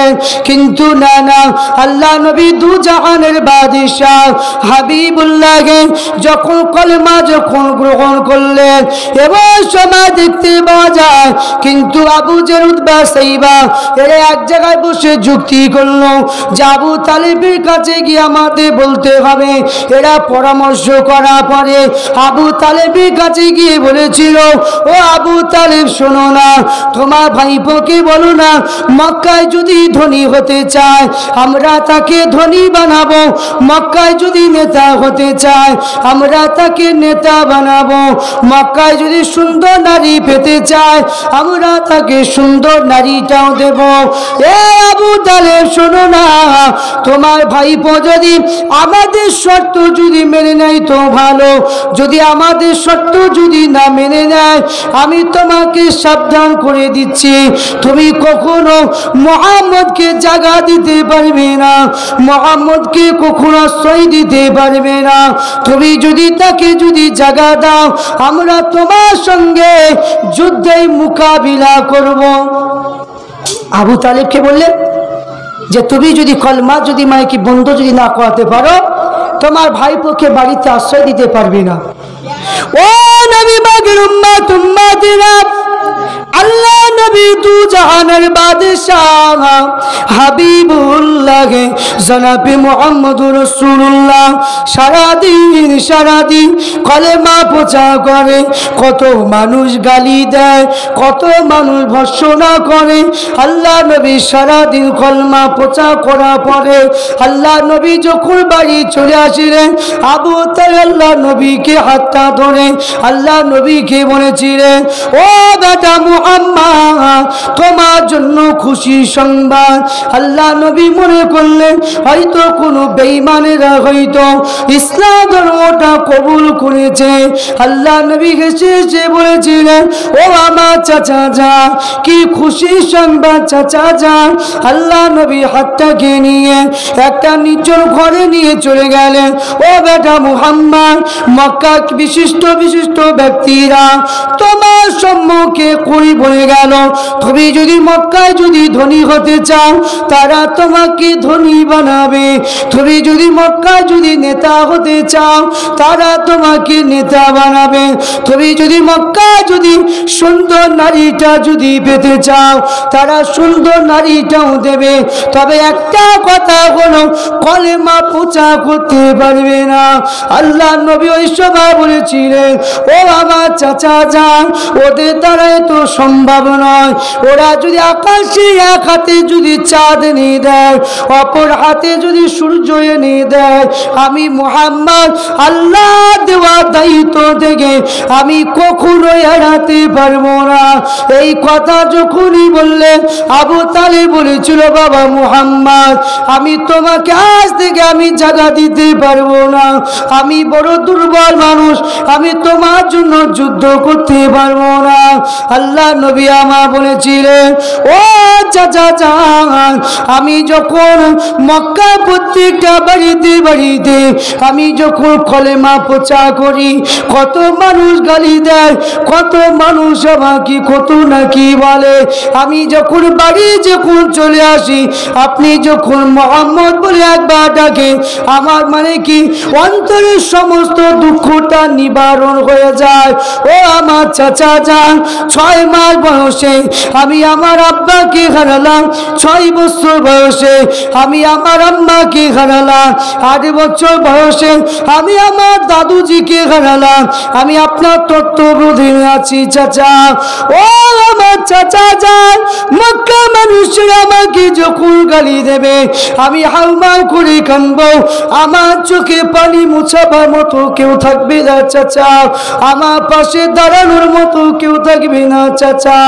কিন্তু না না, আল্লাহ নবী দু জাহানের বাদশাহ হাবিবুল্লাহকে যখন কলেমা গ্রহণ করলেন এবং সময় দেখতে পাওয়া যায় কিন্তু আবু জের উতবা সাইবা এরা এক জায়গায় বসে যুক্তি করলো যে আবু তালেবের কাছে গিয়ে আমাদের বলতে হবে। এরা পরামর্শ করার পরে আবু তালেবের কাছে গিয়ে বলেছিল, ও আবু তালেব শোনো না, তোমার ভাইপোকে বলো না মক্কায় যদি ধনী হতে চায় আমরা তাকে ধনী বানাবো, মক্কায় যদি নেতা হতে চায় আমরা তাকে নেতা বানাবো, মক্কায় যদি সুন্দর নারী পেতে চায় আমরা তাকে সুন্দর নারীটাও দেব। এ আবু তালেব শোনো না, তোমার ভাইপো যদি আমাদের শর্ত যদি মেনে নেয় তো ভালো, যদি আমাদের শর্ত যদি না মেনে নেয় আমি তোমাকে সাবধান করে দিচ্ছি, তুমি কখনো মুহাম্মদকে জায়গা দিতে পারবে না, মুহাম্মদকে কখনো আশ্রয় দিতে পারবে না। তুমি যদি তাকে যদি জায়গা দাও আমরা তোমার সঙ্গে যুদ্ধে মোকাবিলা করব। আবু তালেবকে বললেন যে তুমি যদি কলমা যদি মানে কি বন্ধ যদি না করাতে পারো তোমার ভাইপোকে বাড়িতে আশ্রয় দিতে পারবে না। ও নবী পাকের উম্মত উম্মতিরা, আল্লাহ নবী দু জাহানের বাদশাহ হাবিবুল্লাহ জনাবে মুহাম্মদুর রাসূলুল্লাহ সারাদিন কলেমা প্রচার করে, কত মানুষ গালি দেয়, কত মানুষ ভর্ৎসনা করে। আল্লাহ নবী সারাদিন কলেমা প্রচার করার পরে আল্লাহ নবী যখন বাড়ি চলে আসিলেন আবু তালেব আল্লাহ নবীকে হাতটা ধরে আল্লাহ নবীকে বলেছিলেন, ও বেটা মুহাম্মদ তোমার জন্য খুশি সংবাদ। আল্লাহ নবী মনে করলেন হয়তো কোনো বেঈমানেরা হয়তো ইসলাম ধর্মটা কবুল করেছে। আল্লাহ নবী হেসে হেসে বলেছিলেন, ও আমার চাচা যান, কি খুশি সংবাদ চাচা যান। আল্লাহ নবী হাতটাকে নিয়ে একটা নিচল ঘরে নিয়ে চলে গেলেন। ও বেটা মুহাম্মদ, মক্কা বিশিষ্ট বিশিষ্ট ব্যক্তিরা তোমার সম্মুখে করি বলে গেল, তুমি যদি মক্কায় যদি ধনী হতে চাও তারা তোমাকে ধনী বানাবে, তুমি যদি মক্কায় যদি নেতা হতে চাও তারা তোমাকে নেতা বানাবে, তুমি যদি মক্কায় যদি সুন্দর নারীটা যদি পেতে চাও তারা সুন্দর নারীটাও দেবে, তবে একটা কথা হলো কলেমা প্রচার করতে পারবে না। আল্লাহ নবী ওই সময় বলেছিলেন, ও আমার চাচা যান, ওদের দ্বারা তো সম্ভব নয়। ওরা যদি আকাশে এক হাতে যদি চাঁদ এনে দেয়, অপর হাতে যদি সূর্য এনে দেয়, আমি মুহাম্মদ আল্লাহ দেওয়া দায়িত্ব থেকে আমি কখনোই এড়াতে পারবো না। এই কথা যখনই বললেন, আবু তালেব বলেছিল, বাবা মুহাম্মদ, আমি তোমাকে আজ থেকে আমি জায়গা দিতে পারবো না, আমি বড় দুর্বল মানুষ, আমি তোমার জন্য যুদ্ধ করতে পারবো না। আল্লাহ নবী আমার বলেছিলেন, ও চাচা যান, আমি যখন মক্কা প্রত্যেকটা বাড়িতে বাড়িতে আমি যখন কলেমা প্রচার করি, কত মানুষ গালি দেয়, কত মানুষ আমাকে কত নাকি বলে, আমি যখন বাড়ি যখন চলে আসি, আপনি যখন মোহাম্মদ বলে একবার ডাকে, আমার মানে কি অন্তরের সমস্ত দুঃখটা নিবারণ হয়ে যায়। ও আমার চাচা যান, 6 মাস বয়সে আমি আমার আব্বাকে হারালাম, 6 বছর বয়সে আমি আমার আম্মাকে হারালাম, 8 বছর বয়সে আমি আমার দাদুজিকে হারালাম। আমি আপনার তত্ত্বাবধানে আছি চাচা। ও আমার চাচা যান, মক্কা মানুষেরা আমাকে যখন গালি দেবে আমি হাউমাউ করে কাঁদবো, আমার চোখে পানি মুছাবার মতো কেউ থাকবে না চাচা, আমার পাশে দাঁড়ানোর মতো কেউ থাকবে না চাচা।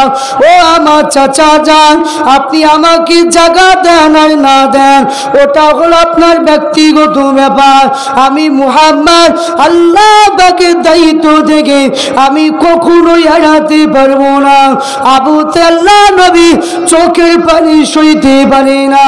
ও আমার চাচা যান, আপনি আমাকে জায়গা দেন আর না দেন ওটা হলো আপনার ব্যক্তিগত ব্যাপার, আমি মুহাম্মদ আল্লাহ পাকের দায়িত্ব থেকে আমি কখনোই এড়াতে পারবো না। আবু তাল্লাহ নবী চোখের পানি সইতে পারে না।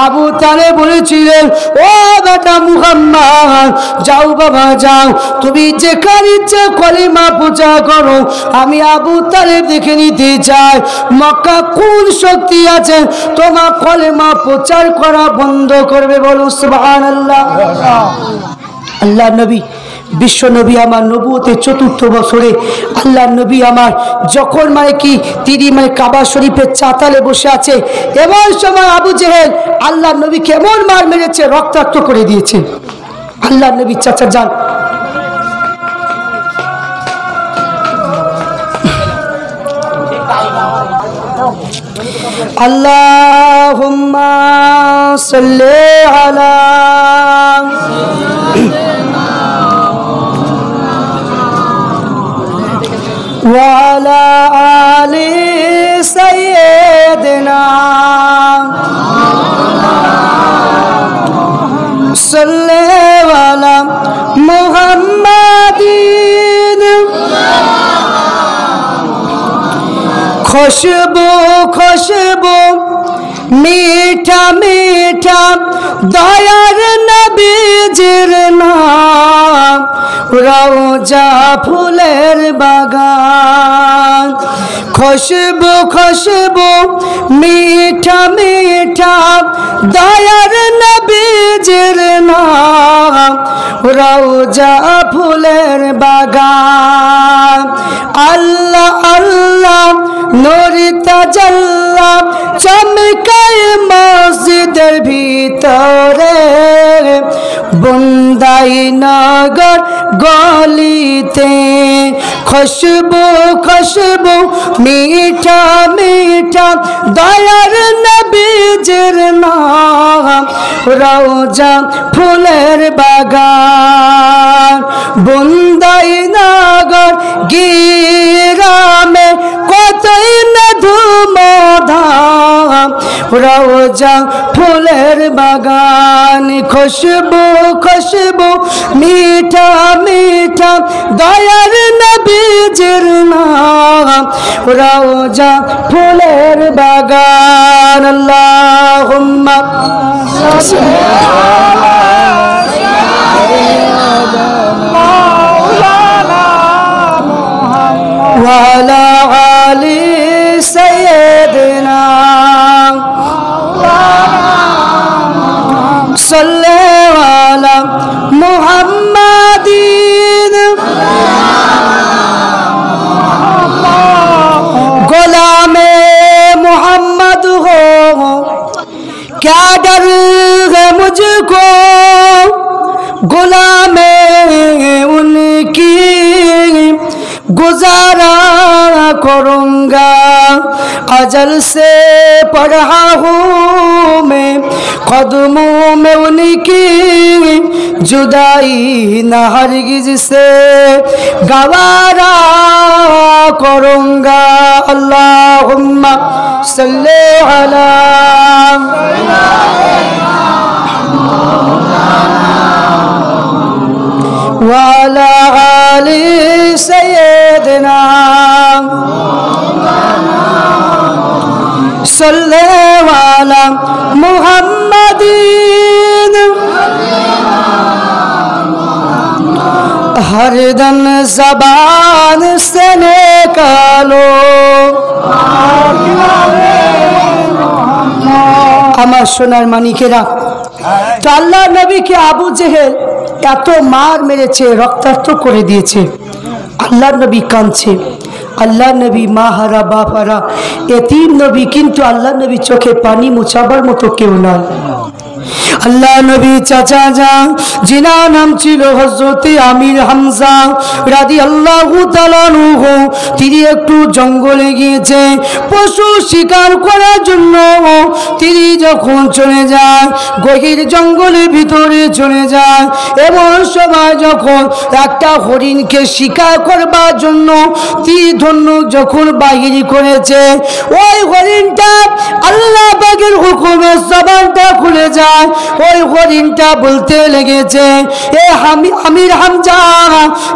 আবু তালেব বলেছিলেন, ও বেটা মুহাম্মদ, যাও বাবা যাও, তুমি যেখানে ইচ্ছে কলেমা প্রচার করো, আমি আবু তালেব দেখে নিতে চাই মক্কা কোন শক্তি আছে তোমার কলেমা প্রচার করা বন্ধ করবে, বলো সুবহানাল্লাহ। আল্লাহ নবী বিশ্ব নবী আমার নবুয়তের 4র্থ বছরে আল্লাহ নবী আমার যখন মানে কি তিনি মানে কাবা শরীফের চাতালে বসে আছে, এমন সময় আবু জেহেল আল্লাহ নবী কেমন মার মেরেছে, রক্তাক্ত করে দিয়েছে। আল্লাহ নবী চাচা যান, আল্লাহুম্মা সাল্লি আলা ওয়ালা আলি সাইয়্যিদিনা সাল্লি আলা মুহাম্মাদিন খুশবু খুশবু मीठा मीठा दयार नबीजिर नाम रौजा फुलेर बागान खुशबू खुशबू मीठा मीठा दयार नबीजिर नाम रौजा फुलेर बागान अल्लाह अल्लाह नूरी ताजल्ला चमकाए मस्जिदेर भीतरे बुंदाई नगर गलिते खुशबू खुशबू मीठा मीठा दयार नबीजिर नाम रौजा फुलेर बागान बुंदाई नगर गिरामे कतई न धूम রওজা ফুলের বাগান খুশবু খুশবু মিঠা মিঠা দয়ার নবীজির নাম রওজা ফুলের বাগান আল্লাহুম্মা وعلى آل سيدنا صلى على محمد غلام محمد ہو کیا ڈر ہے مجھ کو غلام ان کی गुजारा करूँगा अजल से पढ़ा हूँ मैं कदमों में उनकी जुदाई न हरगिज से गवारा करूँगा अल्लाहुम्मा सल्ली अला वाला आली सैयदना सल्लल्लाहु वाला मुहम्मदीन हर दम ज़बान से निकालो আমার সোনার মানিকেরা তো আল্লাহ নবীকে আবু জেহেল এত মার মেরেছে রক্তাক্ত করে দিয়েছে আল্লাহ নবী কাঁদছে আল্লাহ নবী মা হারা বাপ হারা এতিম নবী কিন্তু আল্লাহ নবী চোখে পানি মুছাবার মতো কেউ না আল্লাহ নবী চাচা যান জিনার নাম ছিল হযরত আমির হামজা রাদিয়াল্লাহু তাআলা আনহু তিনি একটু জঙ্গলে গিয়েছে পশু শিকার করার জন্য তিনি যখন চলে যায় গভীর জঙ্গলের ভিতরে চলে যায় এমন সময় যখন একটা হরিণকে শিকার করবার জন্য তীর ধনুক যখন বাহির করেছে ওই হরিণটা আল্লাহ পাকের হুকুমে জবানটা খুলে যায় ওই হরিণটা বলতে লেগেছে এ আমির হামজা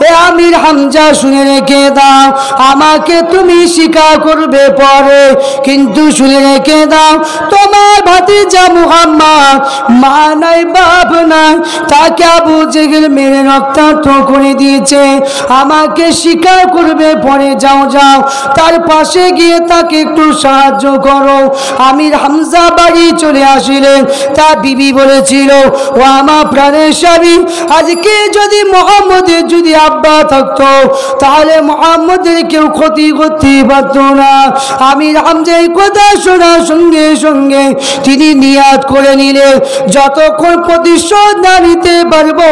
এ আমির হামজা শুনে রেখে দাও আমাকে তুমি শিকার করবে পরে কিন্তু শুনে রেখে দাও তোমার ভাতিজা মুহাম্মদ মা নাই বাপ নাই তাকে আবু জেহেল মেরে রক্তাক্ত করে দিয়েছে আমাকে শিকার করবে পরে যাও যাও তার পাশে গিয়ে তাকে একটু সাহায্য করো আমির হামজা বাড়ি চলে আসিলেন তার বিবি বলেছিল ও আমার প্রাণের স্বামী আজকে যদি মুহাম্মদের যদি আব্বা থাকতো তাহলে মুহাম্মদের কেউ ক্ষতি করতে পারত না আমির হামজা এই কথা শোনার সঙ্গে সঙ্গে তিনি নিয়াত করে নিলেন যতক্ষণ প্রতিশোধ না নিতে পারবো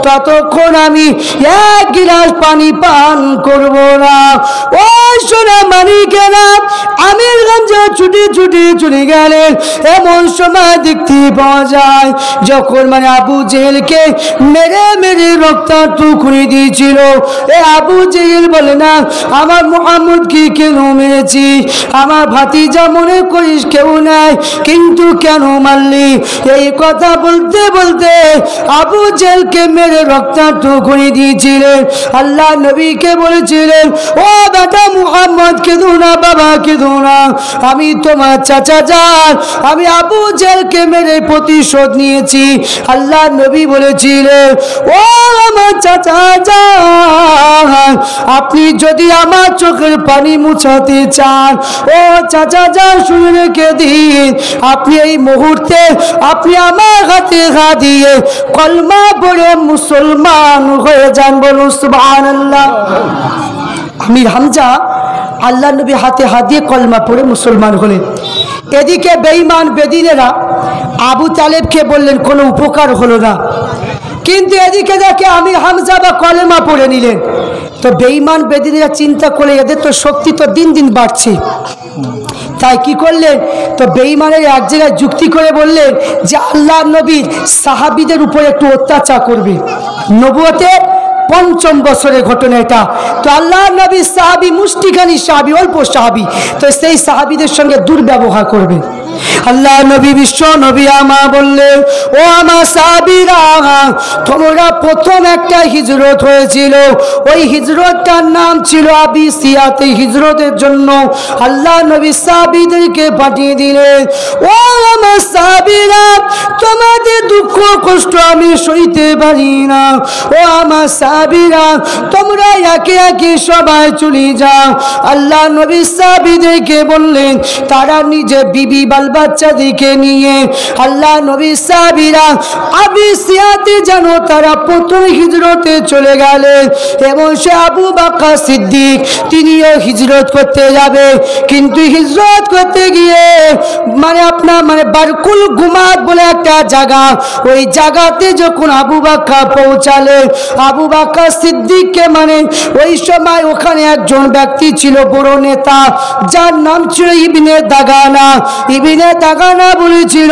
ততক্ষণ আমি এক গিলাস পানি পান করব না ওই সোনা মানিকেরা আমির হামজা ছুটে ছুটে চলে গেলেন এমন সময় দেখতে পাওয়া যায় যখন মানে আবু জেহেলকে মেরে মেরে রক্তাক্ত করে দিয়েছিল এ আবু জেহেল বলে না আমার মুহাম্মদকে কেন মেরেছি আমার ভাতিজা মনে করিস কেউ নাই কিন্তু কেন মারলি এই কথা বলতে বলতে আবু জেহেলকে মেরে রক্তাক্ত করে দিয়েছিলেন আল্লাহ নবীকে বলেছিলেন ও বেটা মুহাম্মদ কেঁদো না বাবা কেঁদো না আমি তোমার চাচা যান আমি আবু জেহেলকে মেরে প্রতিশোধ নিয়েছি আল্লাহ নবী বলেছিলেন ও আমার চাচা যান আপনি যদি আমার চোখের পানি মুছাতে চান ও চাচা যান শুনে রেখে দিন আপনি এই মুহূর্তে আপনি আমার হাতে হাত দিয়ে কলমা পড়ে মুসলমান হয়ে যান বলুন সুবহানাল্লাহ আমির হামজা আল্লাহ নবী হাতে হাত দিয়ে কলমা পড়ে মুসলমান হলেন এদিকে বেঈমান বেদিনেরা আবু তালেবকে বললেন কোনো উপকার হলো না কিন্তু এদিকে দেখে আমির হামজা বা কলেমা পড়ে নিলেন তো বেঈমান বেদিনেরা চিন্তা করে এদের তো শক্তি তো দিন দিন বাড়ছে তাই কি করলেন তো বেঈমানের এক জায়গায় যুক্তি করে বললেন যে আল্লাহ নবীর সাহাবীদের উপর একটু অত্যাচার করবে নবুয়তের পঞ্চম বছরের ঘটনা এটা তো আল্লাহ নবী সাহাবী মুষ্টিখানি সাহাবী অল্প সাহাবী তো সেই সাহাবীদের সঙ্গে দুর্ব্যবহার করবেন আল্লাহ নবী বিশ্ব নবী আমা বললেন, ও আমার সাহাবীরা, তোমরা প্রথম একটা হিজরত হয়েছিল, ওই হিজরতটার নাম ছিল আবিসিয়াতে। হিজরতের জন্য আল্লাহ নবী সাহাবীদেরকে পাঠিয়ে দিলেন, ও আমার সাহাবীরা, তোমাদের দুঃখ কষ্ট আমি সইতে পারি না। ও আমার সাহাবীরা, তোমরা একে একে সবাই চলে যাও। আল্লাহ নবী সাহাবীদেরকে বললেন, তারা নিজে বিবি বাল বাচ্চাদেরকে নিয়ে আল্লাহ নবী সাহাবীরা আবিসিয়াতে যেন তারা প্রথম হিজরতে চলে গেলেন। এবং সে আবু বকর সিদ্দিক তিনিও হিজরত করতে যাবে, কিন্তু হিজরত করতে গিয়ে আপনার বারকুল গুমাত বলে একটা জায়গা, ওই জায়গাতে যখন আবু বকর পৌঁছালেন, আবু বকর সিদ্দিককে ওই সময় ওখানে একজন ব্যক্তি ছিল, বড় নেতা, যার নাম ছিল ইবনে দাগানা। ইবনে দাগানা বলেছিল,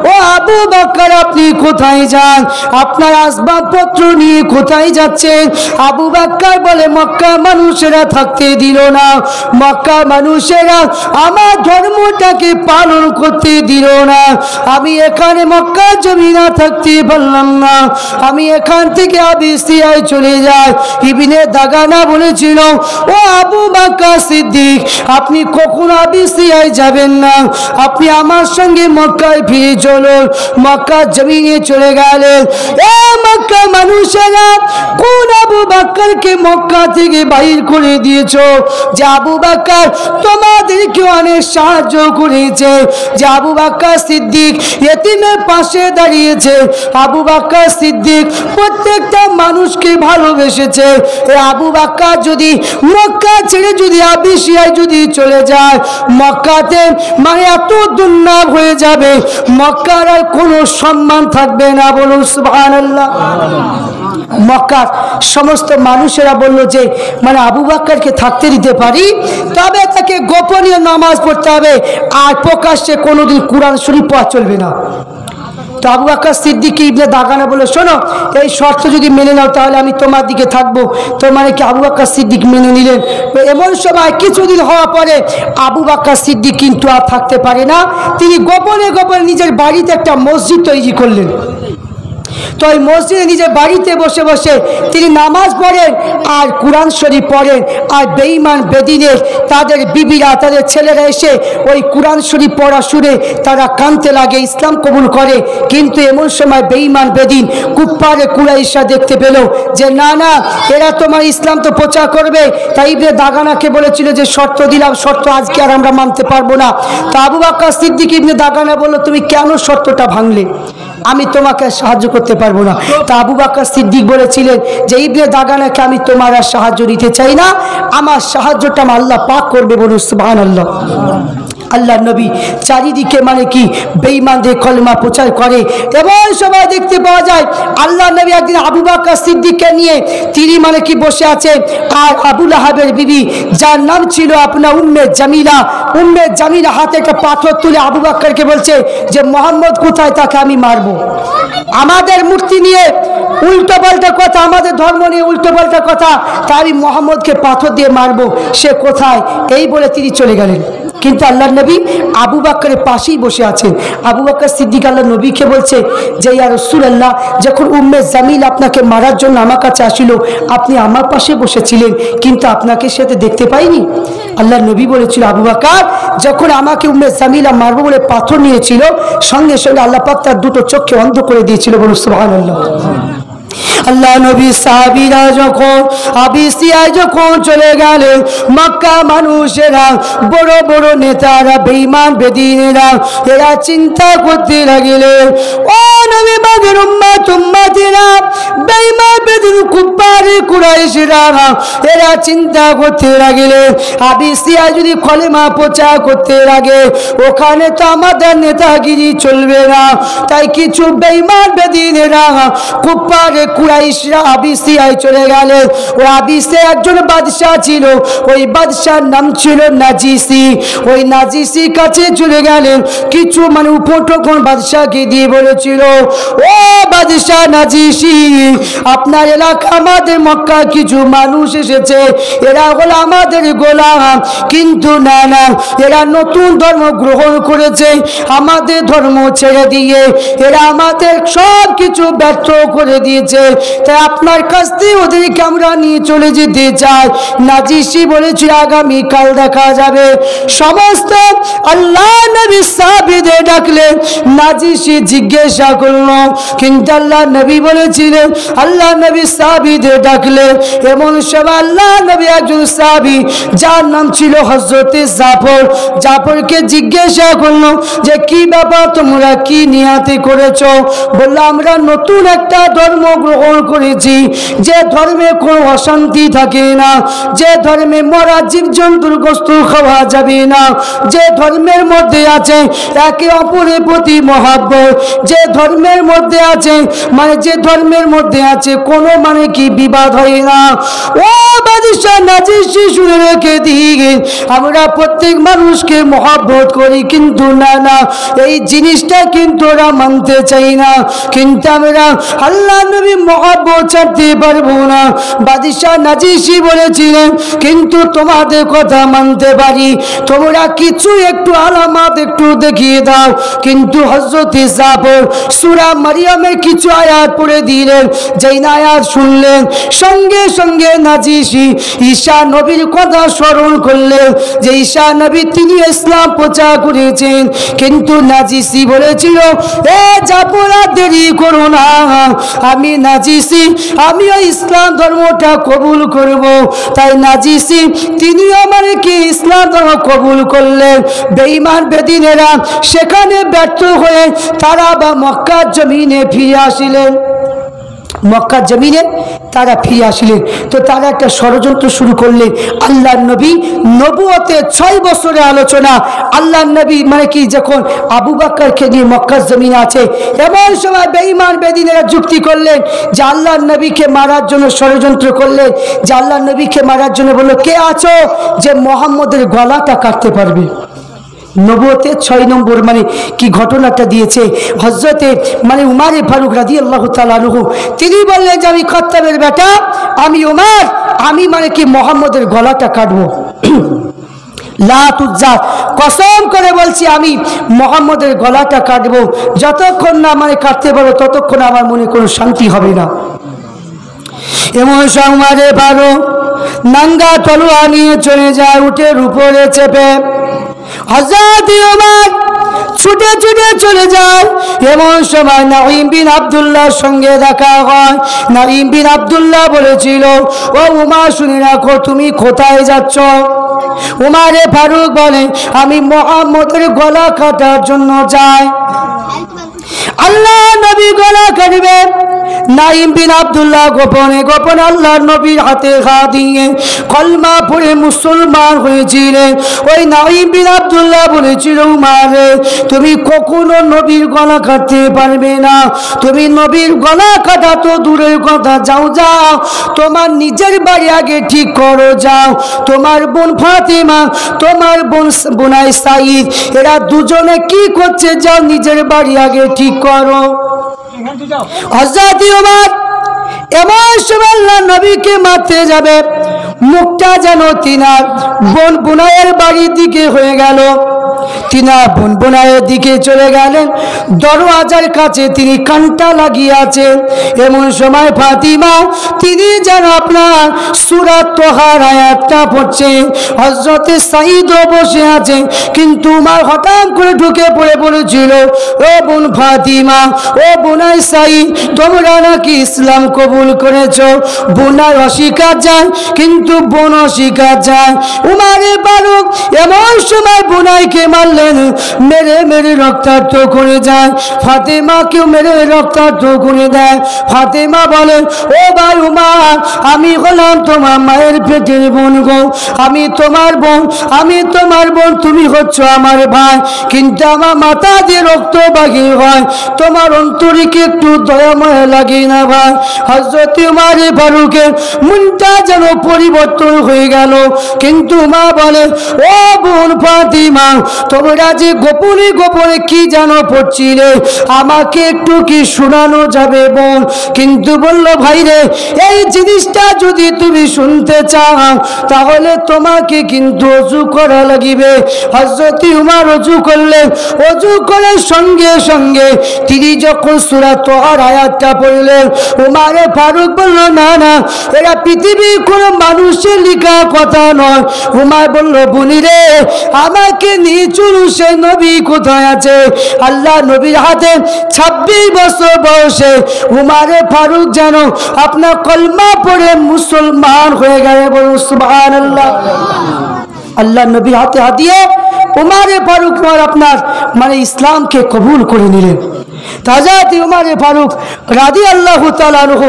ও আবু বকর, আপনি কোথায় যান? আপনার আসবাবপত্র নিয়ে কোথায় যাচ্ছেন? আবু বকর বলে, মক্কা মানুষেরা থাকতে দিল না, মক্কা মানুষেরা আমার ধর্মটাকে পালন করতে দিল না, আমি এখানে মক্কা জমিনা থাকতে পারলাম না, আমি এখান থেকে আবিসিয়ায় চলে যাই। ইবনে দাগানা বলেছিল, ও আবু বকর সিদ্দিক, আপনি কখনো আবিসিয়ায় যাবেন না, আপনি আমার সঙ্গে মক্কায় ফিরে চলুন। মক্কা জমিনে চলে গেলেন। এ মক্কা মানুষেরা, কোন আবু বকরকে মক্কা থেকে বাইর করে দিয়েছো? যে আবু বকর তোমাদেরকে অনেক সাহায্য করেছে, যে আবু বকর সিদ্দিক ইতিমের পাশে দাঁড়িয়েছে, আবু বকর সিদ্দিক প্রত্যেকটা মানুষকে ভালোবেসেছে। এই আবু বকর যদি মক্কা ছেড়ে যদি আবিসিয়ায় যদি চলে যায়, মক্কাতে এত দুর্নাম হয়ে যাবে, মক্কার আর কোনো সম্মান থাকবে না। বলুন সুবহানাল্লাহ। মক্কার সমস্ত মানুষেরা বলল যে আবু বকরকে থাকতে দিতে পারি, তবে তাকে গোপনীয় নামাজ পড়তে হবে, আর প্রকাশ্যে কোনোদিন কুরআন শরীফ পড়া চলবে না। তো আবু বকর সিদ্দিক ইবনে দাগানা বলে, শোনো, এই শর্ত যদি মেনে নাও তাহলে আমি তোমার দিকে থাকবো। তো কি আবু বকর সিদ্দিক মেনে নিলেন। এমন সময় কিছুদিন হওয়া পরে আবু বকর সিদ্দিক কিন্তু আর থাকতে পারে না, তিনি গোপনে গোপনে নিজের বাড়িতে একটা মসজিদ তৈরি করলেন। তো ওই মসজিদে নিজের বাড়িতে বসে বসে তিনি নামাজ পড়েন আর কুরআন শরীফ পড়েন। আর বেঈমান বেদিনের তাদের বিবিরা, তাদের ছেলেরা এসে ওই কুরআন শরীফ পড়া শুনে তারা কাঁদতে লাগে, ইসলাম কবুল করে। কিন্তু এমন সময় বেঈমান বেদিন কুফফারে কুরাইশরা দেখতে পেল যে না না, এরা তোমার ইসলাম তো প্রচার করবে। তাই ইবনে দাগানাকে বলেছিল যে শর্ত দিলাম, শর্ত আজকে আর আমরা মানতে পারবো না। তা আবু বকর সিদ্দিক ইবনে দাগানা বলল, তুমি কেন শর্তটা ভাঙলে? আমি তোমাকে সাহায্য করতে পারবো না। তা আবু বকর সিদ্দিক বলেছিলেন যে ইবনে দাগানাকে আমি তোমার আর সাহায্য নিতে চাই না, আমার সাহায্যটা আল্লাহ পাক করবে। বলুন সুবহানাল্লাহ। আল্লাহ নবী চারিদিকে কি বেঈমানদের কলমা প্রচার করে, এবং সবাই দেখতে পাওয়া যায় আল্লাহ নবী একদিন আবু বকর সিদ্দিককে নিয়ে তিনি কি বসে আছে, আর আবু লাহাবের বিবি যার নাম ছিল আপনার উম্মে জামিলা, উম্মে জামিলা হাতে একটা পাথর তুলে আবু বকরকে বলছে যে মোহাম্মদ কোথায়, তাকে আমি মারবো। আমাদের মূর্তি নিয়ে উল্টো পাল্টা কথা, আমাদের ধর্ম নিয়ে উল্টো পাল্টা কথা, তাই আমি মোহাম্মদকে পাথর দিয়ে মারবো, সে কোথায়? এই বলে তিনি চলে গেলেন। কিন্তু আল্লাহ নবী আবু বকরের পাশেই বসে আছেন। আবু বকর সিদ্দিক আল্লাহ নবীকে বলছে যে ইয়া রাসূলুল্লাহ, যখন উম্মে জামিল আপনাকে মারার জন্য আমার কাছে আসিল, আপনি আমার পাশে বসেছিলেন, কিন্তু আপনাকে সেটা দেখতে পাইনি। আল্লাহ নবী বলেছিল, আবু বকর যখন আমাকে উম্মে জামিলা মারবো বলে পাথর নিয়েছিল, সঙ্গে সঙ্গে আল্লাহ পাক তার দুটো চোখকে অন্ধ করে দিয়েছিল। বলুন সুবহানাল্লাহ। আল্লাহ নবী সাহাবীরা যখন আবিসিয়ায় যখন চলে গেলেন, মক্কা মানুষেরা, বড় বড় নেতারা, বেঈমান বেদিনেরা, এরা চিন্তা করতে লাগলেন, ও নবী পাকের উম্মতেরা, বেঈমান বেদিন কুফফারে কুরাইশরা, এরা চিন্তা করতে লাগলেন আবিসিয়ায় যদি কলেমা প্রচার করতে লাগে, ওখানে তো আমাদের নেতাগিরি চলবে না। তাই কিছু বেঈমান বেদিনেরা কুফফারে কুরাইশরা আবিসিয়ায় চলে গেলেন। ওই আবিসে একজন বাদশাহ ছিল, ওই বাদশার নাম ছিল নাজিসি। ওই নাজিসির কাছে চলে গেলেন, কিছু উপটোকন বাদশাকে দিয়ে বলেছিল, ও বাদশাহ নাজিশি, আপনার এলাকা আমাদের মক্কা কিছু মানুষ এসেছে, এরা হলো আমাদের গোলাম, কিন্তু না না, এরা নতুন ধর্ম গ্রহণ করেছে, আমাদের ধর্ম ছেড়ে দিয়ে এরা আমাদের সব কিছু ব্যর্থ করে দিয়েছে, তাই আপনার কাছ থেকে ওদেরকে আমরা নিয়ে চলে যেতে চাই। নাজিশি বলেছে আগামীকাল দেখা যাবে। সমস্ত আল্লাহ নবী সাহাবীদের ডাকলেন। নাজিশি জিজ্ঞাসা করলো, কিন্তু আল্লাহ নবী বলেছিলেন, আল্লাহ নবী সাহাবীদের ডাকলেন। এমন সময় আল্লাহ নবী একজন সাহাবী যার নাম ছিল হযরতে জাফর, জাফরকে জিজ্ঞাসা করলো যে কি ব্যাপার, তোমরা কি নিয়াতে করেছো? বললো আমরা নতুন একটা ধর্ম গ্রহণ করেছি, যে ধর্মে কোনো অশান্তি থাকে না, যে ধর্মে মরা জীবজন্তুর গোশত খাওয়া যাবে না, যে ধর্মের মধ্যে আছে একে অপরের প্রতি মহব্বত, যে ধর্মের মধ্যে আছে যে ধর্মের মধ্যে আছে কোনো কি বিবাদ হয় না। ও বাদশাহ নাজিশি শুনে রেখে দিয়ে, আমরা প্রত্যেক মানুষকে মহব্বত করি, কিন্তু না না, এই জিনিসটা কিন্তু ওরা মানতে চাই না, কিন্তু আমরা আল্লাহ নবী মহব্বত ছাড়তে পারবো না। বাদশাহ নাজিশি বলেছিলেন, কিন্তু তোমাদের কথা মানতে পারি, তোমরা কিছু একটু আলামত একটু দেখিয়ে দাও। কিন্তু হযরতে জাফর সূরা মারিয়ামের কিছু আয়াত পড়ে দিলেন, যেই আয়াত শুনলেন সঙ্গে সঙ্গে নাজিশি ঈসা নবীর কথা স্মরণ করলেন, যে ঈসা নবী তিনি ইসলাম প্রচার করেছেন। কিন্তু নাজিশি বলেছিল, এ জাফর আর দেরি করো না, আমি নাজিশি আমিও ইসলাম ধর্মটা কবুল করব। তাই নাজিশি তিনিও কি ইসলাম ধর্ম কবুল করলেন। বেঈমান বেদিনেরা সেখানে ব্যর্থ হয়ে তারা মক্কার জমিনে ফিরে আসিলেন, মক্কার জমিনে তারা ফিরে আসিলেন। তো তারা একটা ষড়যন্ত্র শুরু করলেন। আল্লাহ নবী নবুয়তের 6 বছরের আলোচনা, আল্লাহ নবী কি যখন আবু বকরকে নিয়ে মক্কার জমিনে আছে, এমন সময় বেঈমান বেদিনেরা যুক্তি করলেন যে আল্লাহ নবীকে মারার জন্য ষড়যন্ত্র করলেন, যে আল্লাহ নবীকে মারার জন্য বলল, কে আছো যে মুহাম্মদের গলাটা কাটতে পারবে? নবুয়তে 6 নম্বর কি ঘটনাটা দিয়েছে হযরতে উমারে ফারুক রাদিয়াল্লাহু তাআলা আনহু। তিনি বললেন যে আমি খাত্তাবের বেটা, আমি উমার, আমি কি মুহাম্মদের গলাটা কাটবো। লা তুজ্জা, কসম করে বলছি আমি মুহাম্মদের গলাটা কাটবো, যতক্ষণ না কাটতে পারবো ততক্ষণ আমার মনে কোনো শান্তি হবে না। এমন উমারে ফারুক নাঙ্গা তলোয়ার নিয়ে চলে যায় উটের উপরে চেপে। হযরত ওমর ছুটে ছুটে চলে যায়। এমন সময় নাঈম বিন আব্দুল্লাহর সঙ্গে দেখা হয়। নাঈম বিন আব্দুল্লাহ বলেছিল, ও ওমর শুনে রাখো, তুমি কোথায় যাচ্ছ? উমারে ফারুক বলে, আমি মুহাম্মদের গলা কাটার জন্য যাই। আল্লাহ নবী গলা কাটবেন। নাঈম বিন আব্দুল্লাহ গোপনে গোপনে আল্লাহর নবীর হাতে ঘা দিয়ে কলমা পড়ে মুসলমান হয়েছিলেন। ওই নাঈম বিন আব্দুল্লাহ বলেছিল, উমারে তুমি কখনো নবীর গলা কাটতে পারবে না, তুমি নবীর গলা কাটা তো দূরের কথা, যাও যাও তোমার নিজের বাড়ি আগে ঠিক করো, যাও তোমার বোন ফাতেমা, তোমার বোনাই সাঈদ, এরা দুজনে কি করছে, যাও নিজের বাড়ি আগে ঠিক করো। হযরত ওমর এমন সময় আল্লাহ নবীকে মারতে যাবে, মুখটা যেন তিনার বোন বুনাইয়ের বাড়ির দিকে হয়ে গেল। তিনার বোন বুনাইয়ের দিকে চলে গেলেন, দরওয়াজার কাছে তিনি কানটা লাগিয়ে আছেন। এমন সময় ফাতিমা তিনি যেন আপনার সূরা তোহার আয়াতটা পড়ছেন। হযরতে সাঈদও বসে আছে, কিন্তু উমর হঠাৎ করে ঢুকে পড়ে বলেছিল, ও বোন ফাতিমা, ও বোনাই সাঈদ, তোমরা নাকি ইসলাম কবুল করেছো? বোনাই অস্বীকার যায়, কিন্তু বোন অস্বীকার যায়। উমারে ফারুক এমন সময় বোনাইকে মারলেন, মেরে মেরে রক্তাক্ত করে যায়। ফাতেমাকেও মেরে রক্তাক্ত করে দেয়। ফাতেমা বলেন, ও ভাই উমার, আমি হলাম তোমার মায়ের পেটের বোন গো, আমি তোমার বোন, আমি তোমার বোন, তুমি হচ্ছ আমার ভাই, কিন্তু আমার মাথা দিয়ে রক্ত বাহির হয়, তোমার অন্তরিকে একটু দয়াময় লাগে না ভাই? হযরত উমারে ফারুকের মনটা যেন পরিবর্তন হয়ে গেল। কিন্তু মা বলে, ও বোন ফাতিমা, তোমরা যে গোপনে গোপনে কি জানো পড়ছিলে, আমাকে একটু কি শোনানো যাবে বল? কিন্তু বলল, ভাই রে, এই জিনিসটা যদি তুমি শুনতে চাও তাহলে তোমাকে কিন্তু ওযু করা লাগিবে। হযরত উমর ওযু করলেন, ওযু করে সঙ্গে সঙ্গে তিনি যখন সূরা তাহার আয়াতটা পড়লেন, উমর ফারুক বলল, না না, এরা পৃথিবীর কোনো মানুষের লেখা কথা নয়। উমর বলল, বুনি রে, আমাকে নিয়ে চলু, সেই নবী কোথায় আছে? আল্লাহ নবীর হাতে 26 বছর বয়সে উমর ফারুক যেন আপনার কলমা পড়ে মুসলমান হয়ে গেলে। বলুন সুবহানাল্লাহ। আল্লাহ নবীর হাতে হাত দিয়ে উমর ফারুক আপনার মানে ইসলামকে কবুল করে নিলেন। হযরত উমর ফারুক রাদিয়াল্লাহু তাআলা আনহু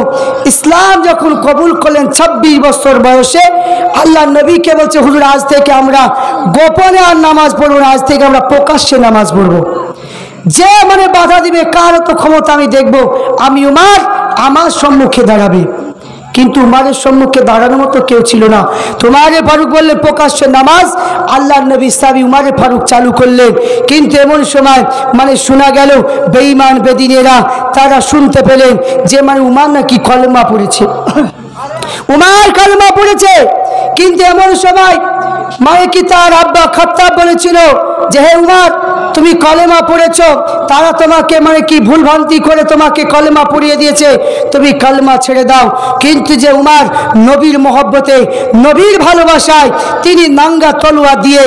ইসলাম যখন কবুল করলেন 26 বছর বয়সে, আল্লাহ নবীকে বলছে, হুজুর আজ থেকে আমরা গোপনে আর নামাজ পড়ব না, আজ থেকে আমরা প্রকাশ্যে নামাজ পড়ব। যে মানে বাধা দিবে, কার তো ক্ষমতা আমি দেখব, আমি উমর আমার সম্মুখে দাঁড়াবে। কিন্তু উমরের সম্মুখে দাঁড়ানোর মতো কেউ ছিল না। উমর ফারুক বললে প্রকাশ্যে নামাজ, আল্লাহর নবী সাহাবী উমর ফারুক চালু করলেন। কিন্তু এমন সময় মানে শোনা গেল বেঈমান বেদিনেরা তারা শুনতে পেলেন যে মানে উমর নাকি কলেমা পড়েছে, উমর কলেমা পড়েছে। কিন্তু এমন সময় মানে কি তার আব্বা খাত্তাব বলেছিল যে, হে উমর, তুমি কলেমা পড়েছ, তারা তোমাকে মানে কি ভুলভ্রান্তি করে তোমাকে কলেমা পড়িয়ে দিয়েছে, তুমি কলেমা ছেড়ে দাও। কিন্তু যে উমর নবীর মহব্বতে, নবীর ভালোবাসায় তিনি নাঙ্গা তলোয়ার দিয়ে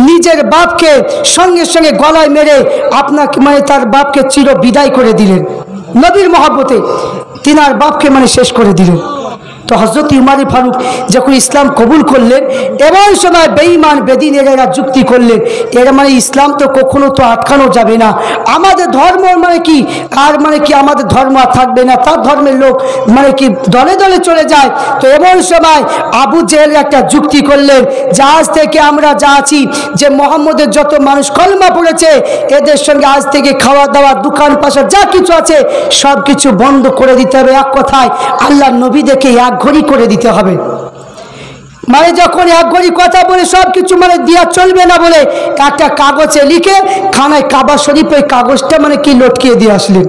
নিজের বাপকে সঙ্গে সঙ্গে গলায় মেরে আপনাকে মানে তার বাপকে চির বিদায় করে দিলেন। নবীর মহব্বতে তিনার বাপকে মানে শেষ করে দিলেন। তো হযরত উমর ফারুক যখন ইসলাম কবুল করলেন, এমন সময় বেঈমান বেদিনেরা যুক্তি করলেন, এর মানে ইসলাম তো কখনো তো আটকানো যাবে না, আমাদের ধর্ম মানে কি আর মানে কি আমাদের ধর্ম আর থাকবে না, তার ধর্মের লোক মানে কি দলে দলে চলে যায়। তো এমন সময় আবু জেহেল একটা যুক্তি করলেন যে আজ থেকে আমরা যা আছি, যে মুহাম্মদের যত মানুষ কলমা পড়েছে, এদের সঙ্গে আজ থেকে খাওয়া দাওয়া দোকান পাশা যা কিছু আছে সব কিছু বন্ধ করে দিতে হবে। এক কথায় আল্লাহ নবী দেখে এক ঘড়ি করে দিতে হবে। মানে যখন এক ঘড়ি কথা বলে সব কিছু মানে দিয়া চলবে না বলে একটা কাগজে লিখে খানায় কাবা শরীফ ওই কাগজটা মানে কি লটকিয়ে দিয়ে আসলেন।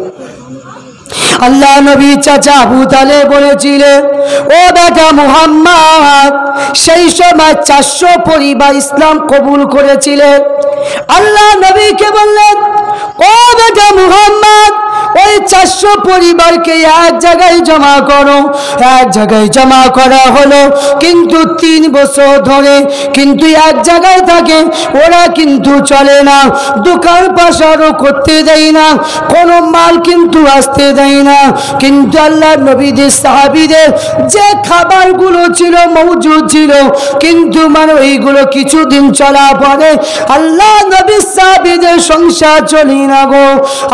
আল্লাহ নবী চাচা আবু তালেব বলেছিলেন, ও বেটা মুহাম্মদ, সেই সময় 400 পরিবার ইসলাম কবুল করেছিলেন। আল্লাহ নবীকে বললেন, ও বেটা মুহাম্মদ, ওই 400 পরিবারকে এক জায়গায় জমা করো। এক জায়গায় জমা করা হলো, কিন্তু 3 বছর ধরে কিন্তু এক জায়গায় থাকে, ওরা কিন্তু চলে না, দোকান পাশারও করতে দেয় না, কোনো মাল কিন্তু আসতে দেয় না। কিন্তু আল্লাহ নবীদের সাহাবীদের যে খাবারগুলো ছিল মজুদ ছিল, কিন্তু মানে ওইগুলো কিছুদিন চলা পরে আল্লাহ নবীর সাহাবীদের সংসার চলি না গো।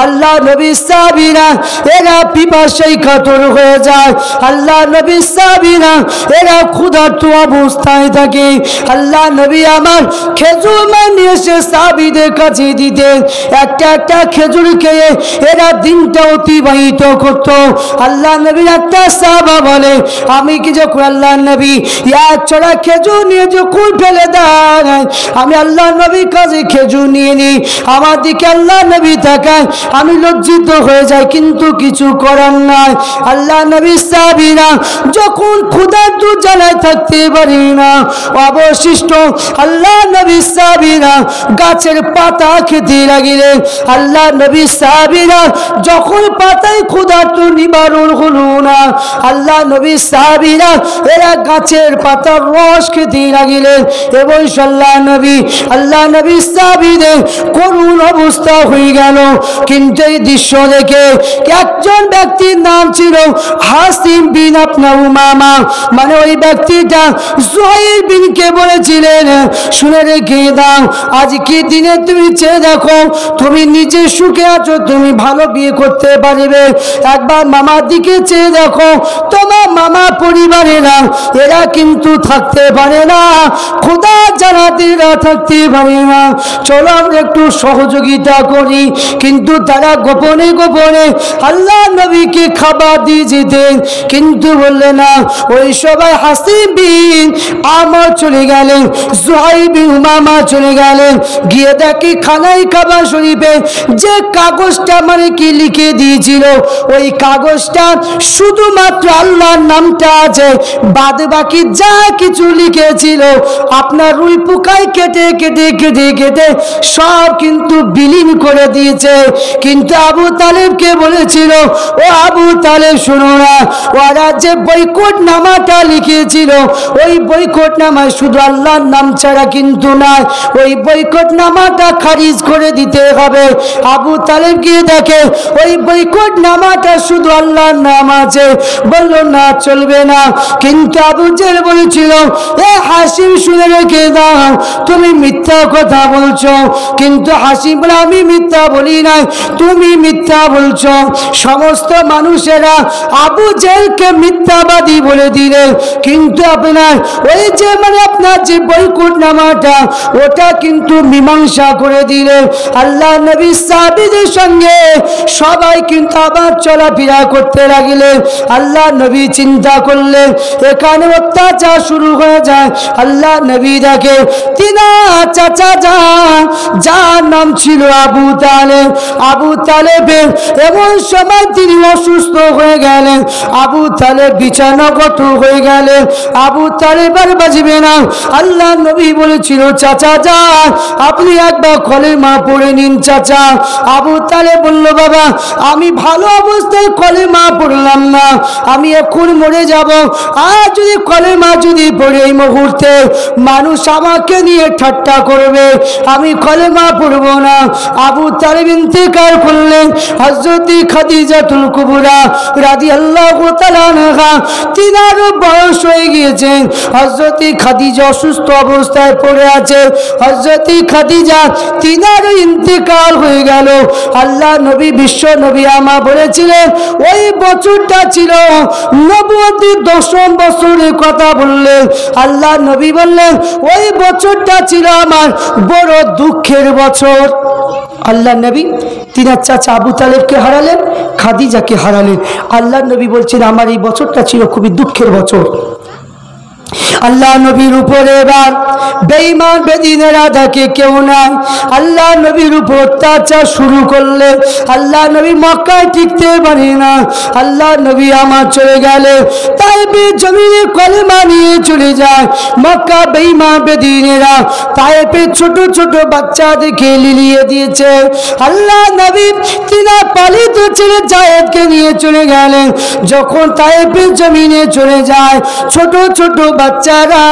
আল্লাহ নবীর সাহাবীরা এরা পিপাসায় কাতর হয়ে যায়, আল্লাহ নবীর সাহাবীরা এরা ক্ষুধার্ত অবস্থায় থাকে। আল্লাহ নবী আমার খেজুর নিয়ে এসে সাহাবীদের কাছে দিতেন, একটা একটা খেজুর খেয়ে এরা দিনটা অতিবাহিত করত। আল্লাহ নবীর একটা সাহাবা বলে, আমি কি যখন আল্লাহ নবী এক ছড়া খেজুর নিয়ে যখন ফেলে দেয়, আমি আল্লাহ নবীর কাছে খেজুর নিয়ে নিই, আমার দিকে আল্লাহ নবী তাকায়, আমি লজ্জিত হয়ে যাই, কিন্তু কিছু করার নাই। আল্লাহ নবীর সাহাবীরা যখন ক্ষুধার্ত জ্বালায় থাকতে পারি না, অবশিষ্ট আল্লাহ নবীর সাহাবীরা গাছের পাতা খেতে লাগিলেন। আল্লাহ নবীর সাহাবীরা যখন পাতায় ক্ষুধার্ত নিবারণ হলো না, আল্লাহ নবীর সাহাবীরা এরা গাছের পাতার রস খেতে লাগিলেন। এবং আল্লাহ নবীর সাহাবীদের করুণ অবস্থা হয়ে গেল। কিন্তু এই দৃশ্য দেখে একজন ব্যক্তির নাম ছিল হাসিম বিন আপনা উমামা, মানে ওই ব্যক্তিটা জুহাইর বিনকে বলেছিলেন, শুনে রেখে দাও, আজকে দিনে তুমি চেয়ে দেখো, তুমি নিজে সুখে আছো, তুমি ভালো বিয়ে করতে পারবে। একবার মামার দিকে চেয়ে দেখো, তোমার মামা পরিবারেরা এরা কিন্তু থাকতে পারে না, খোদা জানাতেরা থাকতে পারে না, চলো আমরা একটু সহযোগিতা করি। কিন্তু তারা গোপনে গোপনে করে আল্লাহ নবীকে খাবার দিয়ে যেতেন, কিন্তু বললেন না। ওই সবাই হাসিব বিন আমর চলে গেলেন, জুহাইর বিন উমামা চলে গেলেন, গিয়ে দেখি খানায় কাবা শরীফে যে কাগজটা কি লিখে দিয়েছিল, ওই কাগজটা শুধুমাত্র আল্লাহর নামটা আছে, বাদ বাকি যা কিছু লিখেছিল আপনার রুই পোকায় কেটে কেটে কেটে কেটে সব কিন্তু বিলীন করে দিয়েছে। কিন্তু আবু তালেবকে বলেছিল, ও আবু তালেব শোনো না, ওরা যে বৈকট নামাটা লিখেছিল ওই বৈকট নামায় শুধু আল্লাহর নাম ছাড়া কিন্তু নয়, ওই বৈকট নামাটা খারিজ করে দিতে হবে। আবু তালেব গিয়ে দেখে ওই বৈকট নামাটা শুধু আল্লাহর নাম আছে, বলল না চলবে না। কিন্তু আবু জেহেল বলেছিল, এ হাসিম শুনে রেখে দাও, তুমি মিথ্যা কথা বলছো। কিন্তু হাসিম বলে, আমি মিথ্যা বলি নাই, তুমি মিথ্যা বলছো। সমস্ত মানুষেরা আবু জেহেলকে মিথ্যাবাদী বলে দিলে, কিন্তু আপনার ওই যে আপনার যে বৈকুট নামাটা ওটা কিন্তু মীমাংসা করে দিলে। আল্লাহ নবী সাহাবীদের সঙ্গে সবাই কিন্তু আবার চলাফেরা করতে লাগলেন। আল্লাহ নবী চিন্তা করলেন এখানে অত্যাচার শুরু হয়ে যায়। আল্লাহ নবী দেখে তিনার চাচা যার নাম ছিল আবু তালেব, আবু তালেবের এমন সময় তিনি অসুস্থ হয়ে গেলেন, আবু তালেব বিছানাগত হয়ে গেলেন, আবু তালেব আর বাঁচবে না। আল্লাহ নবী বলেছিল, চাচা যান আপনি একবার কলেমা পড়ে নিন চাচা। আবু তালেব বলল, বাবা আমি ভালো অবস্থায় কলেমা পড়লাম না, আমি এখন মরে যাব, আর যদি কলেমা যদি পড়ে এই মুহূর্তে মানুষ আমাকে নিয়ে ঠাট্টা করবে, আমি কলেমা পড়ব না। আবু তালেব ইন্তেকাল করলেন। হযরত খাদিজাতুল কুবরা রাদিয়াল্লাহু তাআলা আনহা তিনারও বয়স হয়ে গিয়েছে, হযরত খাদিজা অসুস্থ অবস্থায় পড়ে আছে, হযরত খাদিজা তিনারও ইন্তেকাল হয়ে গেল। আল্লাহ নবী বিশ্ব নবী আমার বলেছিলেন ওই বছরটা ছিল নবুয়তের 10ম বছরের কথা বললেন। আল্লাহ নবী বললেন ওই বছরটা ছিল আমার বড় দুঃখের বছর। আল্লাহ নবী তিনার চাচা আবু তালেবকে হারালেন, খাদিজাকে হারালেন। আল্লাহ নবী বলছেন আমার এই বছরটা ছিল খুবই দুঃখের বছর। আল্লাহ নবীর উপরে এবার বেঈমান বেদিনেরা দেখে কেউ নাই, আল্লাহ নবীর উপর অত্যাচার শুরু করলে। আল্লাহ নবী মক্কায় টিকতে পারে না, আল্লাহ নবী আমার চলে গেলে তায়েফের জমিনে কলেমা নিয়ে চলে যায়। মক্কা বেঈমান বেদিনেরা তায়েফের ছোট ছোট বাচ্চাদেরকে লিলিয়ে দিয়েছে। আল্লাহ নবী তিনা পালিত ছেলে জায়েদকে নিয়ে চলে গেলেন। যখন তায়েফের জমিনে চলে যায় ছোট ছোট বাচ্চারা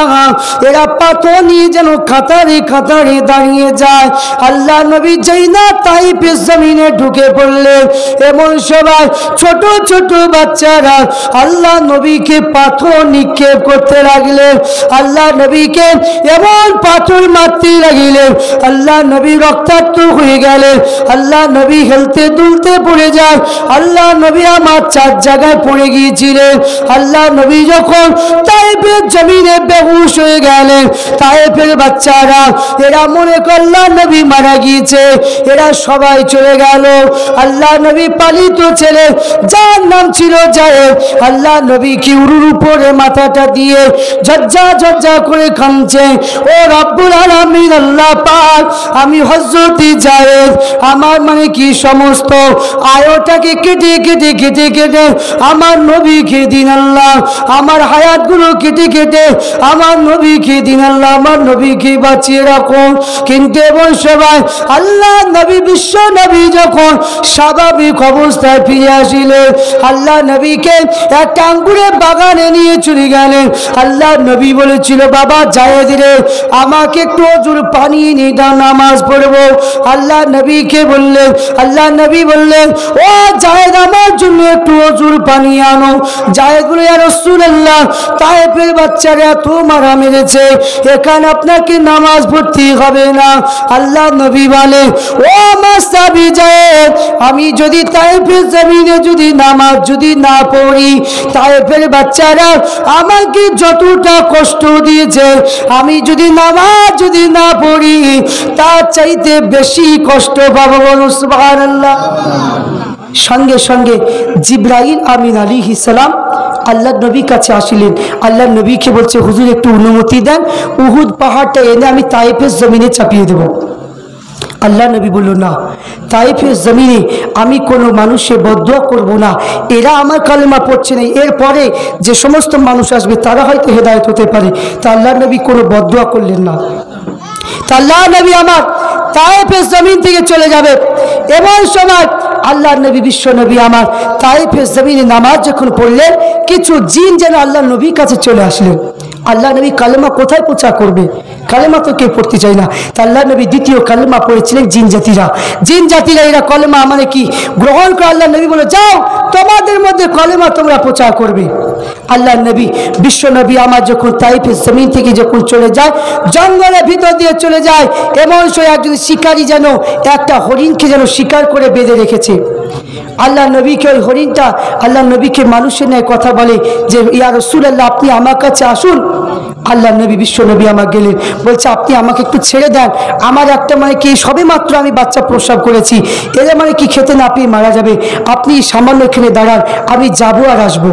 এরা পাথর নিয়ে যেন কাতারে কাতারে দাঁড়িয়ে যায়। আল্লাহ নবী যেই না তায়েফের জমিনে ঢুকে পড়লেন, এমন সবাই ছোট ছোট বাচ্চারা আল্লাহ নবীকে পাথর নিক্ষেপ করতে লাগলেন। আল্লাহ নবীকে এমন পাথর মারতে লাগলেন, আল্লাহ নবী রক্তাক্ত হয়ে গেলেন। আল্লাহ নবী হেলতে দুলতে পড়ে যায়। আল্লাহ নবী আমার 4 জায়গায় পড়ে গিয়েছিলেন। আল্লাহ নবী যখন তায়েফের জমিনে বেহুশ হয়ে গেলেন, তায়েফের বাচ্চারা এরা মনে করল নবী মারা গিয়েছে, এরা সবাই চলে গেল। আল্লাহ নবী পালিত ছেলে যার নাম ছিল জায়েদ, আল্লাহ নবী কি উরুর উপরে মাথাটা দিয়ে ঝরঝা ঝরঝা করে কাঁদছে, ও রব্বুল আলামিন আল্লাহ পাক আমি হযরত জায়েদ আমার কি সমস্ত আয়টাকে কেটে কেটে কেটে কেটে আমার নবীকে দিন আল্লাহ, আমার হায়াতগুলো কেটে কেটে আমার নবীকে দিন আল্লাহ, আমার নবীকে বাঁচিয়ে রাখুন। কিন্তু এমন সবাই আল্লাহ নবী বিশ্ব নবী যখন স্বাভাবিক অবস্থায় ফিরে আসিলেন, আল্লাহ নবীকে একটা আঙ্গুরের বাগানে নিয়ে চলে গেলেন। আল্লাহ নবী বলেছিল, বাবা জায়েদ রে আমাকে একটু অজুর পানি নিয়ে দাও, নামাজ পড়বো। আল্লাহ নবীকে বললেন, আল্লাহ নবী বললেন, ও জায়েদ আমার জন্য একটু অজুর পানি আনো। জায়েদ বলে, ইয়া রাসূলুল্লাহ তায়েফের বাচ্চারা এত মারা মেরেছে, এখানে আপনাকে নামাজ পড়তে হবে না। আল্লাহ নবী বলে, ও মাসতাবি যায়, আমি যদি তায়েফের জমিনে যদি নামাজ যদি না পড়ি, তায়েফের বাচ্চারা আমাকে যতটা কষ্ট দিয়েছে, আমি যদি নামাজ যদি না পড়ি তার চাইতে বেশি কষ্ট পাবো। বলুন সুবহানাল্লাহ। সঙ্গে সঙ্গে জিবরাইল আমিন আলাইহিস সালাম আল্লাহ নবীর কাছে আসিলেন। আল্লাহ নবীকে বলছে, হুজুর একটু অনুমতি দেন, উহুদ পাহাড়টা এনে আমি তায়েফের জমিনে চাপিয়ে দেব। আল্লাহ নবী বলল, না, তায়েফের জমিনে আমি কোনো মানুষের বদদুয়া করব না, এরা আমার কালেমা পড়ছে না, এরপরে যে সমস্ত মানুষ আসবে তারা হয়তো হেদায়েত হতে পারে। তা আল্লাহ নবী কোনো বদদুয়া করলেন না। তা আল্লাহ নবী আমার তায়েফের জমিন থেকে চলে যাবে, এমন সময় আল্লাহ নবী বিশ্ব নবী আমার তায়েফের জমিনে নামাজ যখন পড়লেন, কিছু জিন যেন আল্লাহ নবীর কাছে চলে আসলেন। আল্লাহ নবী কালেমা কোথায় প্রচার করবে? কালেমা তো কেউ পড়তে চায় না। তা আল্লাহ নবী দ্বিতীয় কালেমা পড়েছিলেন জিন জাতিরা এরা কলেমা মানে কি গ্রহণ করে। আল্লাহ নবী বলে, যাও তোমাদের মধ্যে কলেমা তোমরা প্রচার করবে। আল্লাহ নবী বিশ্ব নবী আমার যখন তায়েফের জমিন থেকে যখন চলে যায়, জঙ্গলের ভিতর দিয়ে চলে যায়, এমন সময় একজন শিকারী যেন একটা হরিণকে যেন শিকার করে বেঁধে রেখেছে। আল্লাহ নবীকে ওই হরিণটা আল্লাহ নবীকে মানুষের ন্যায় কথা বলে যে, ইয়া রাসূলুল্লাহ, আপনি আমার কাছে আসুন। আল্লাহ নবী বিশ্ব নবী আমার গেলেন, বলছে, আপনি আমাকে একটু ছেড়ে দেন, আমার একটা মানে কি সবে মাত্র আমি বাচ্চা প্রসব করেছি, এরা মানে কি খেতে না পেয়ে মারা যাবে, আপনি সামান্য এখানে দাঁড়ান, আমি যাবো আর আসবো।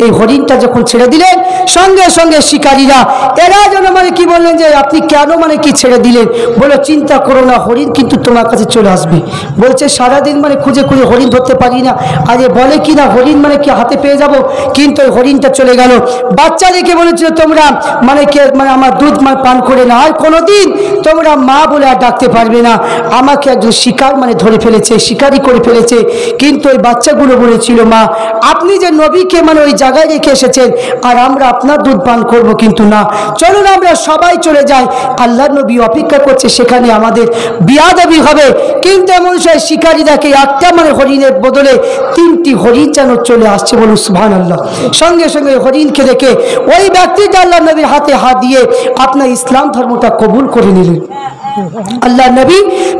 এই হরিণটা যখন ছেড়ে দিলেন, সঙ্গে সঙ্গে শিকারীরা এরা যেন মানে কি বললেন যে, আপনি কেন মানে কি ছেড়ে দিলেন? বলে, চিন্তা করো না, হরিণ কিন্তু তোমার কাছে চলে আসবে। বলছে, সারাদিন মানে খুঁজে খুঁজে হরিণ ধরতে পারি না, আরে বলে কি না হরিণ মানে কি হাতে পেয়ে যাব, কিন্তু ওই হরিণটা চলে গেল। বাচ্চা দেখে বলেছিল, তোমরা মানে কে মানে আমার দুধ মানে পান করে না, আর কোনোদিন তোমরা মা বলে আর ডাকতে পারবে না, আমাকে একজন শিকার মানে ধরে ফেলেছে, শিকারি করে ফেলেছে। কিন্তু ওই বাচ্চাগুলো বলেছিল, মা আপনি যে নবীকে মানে ওই জায়গায় রেখে এসেছেন, আর আমরা আপনার দুধ পান করব, কিন্তু না, চলুন আমরা সবাই চলে যাই। আল্লাহ নবী অপেক্ষা করছে, সেখানে আমাদের বিয়াদবি হবে। কিন্তু এমন সময় শিকারী দেখে একটা মানে হরিণের বদলে 3টি হরিণ যেন চলে আসছে। বলুন সুবহানাল্লাহ। সঙ্গে সঙ্গে হরিণকে দেখে ওই ব্যক্তিটা আল্লাহ নবীর হাতে হাত দিয়ে আপনার ইসলাম ধর্মটা কবুল করে নিলেন। আল্লাহ নবী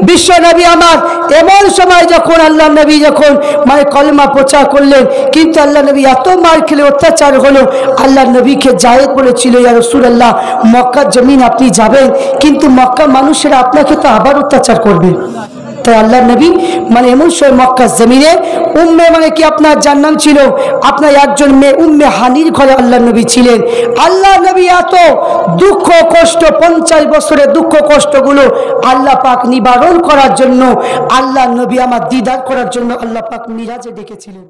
বিশ্ব নবী আমার এমন সময় যখন আল্লাহ নবী যখন মানে কলেমা প্রচার করলেন, কিন্তু আল্লাহ নবী এত মার খেলে অত্যাচার হলো, আল্লাহ নবীকে জায়েদ বলেছিল, ইয়া রাসূলুল্লাহ, মক্কার জমিন আপনি যাবেন, কিন্তু মক্কার মানুষেরা আপনাকে তো আবার অত্যাচার করবে। তাই আল্লাহ নবী মানে এমন সময় মক্কার জমিনে উম্মে মানে কি আপনার যার নাম ছিল আপনার একজন মেয়ে উম্মে হানির ঘরে আল্লাহ নবী ছিলেন। আল্লাহ নবী এত দুঃখ কষ্ট 50 বছরের দুঃখ কষ্টগুলো আল্লাহ পাক নিবারণ করার জন্য, আল্লাহ নবী আমার দিদার করার জন্য আল্লাহ পাক মিরাজে ডেকেছিলেন।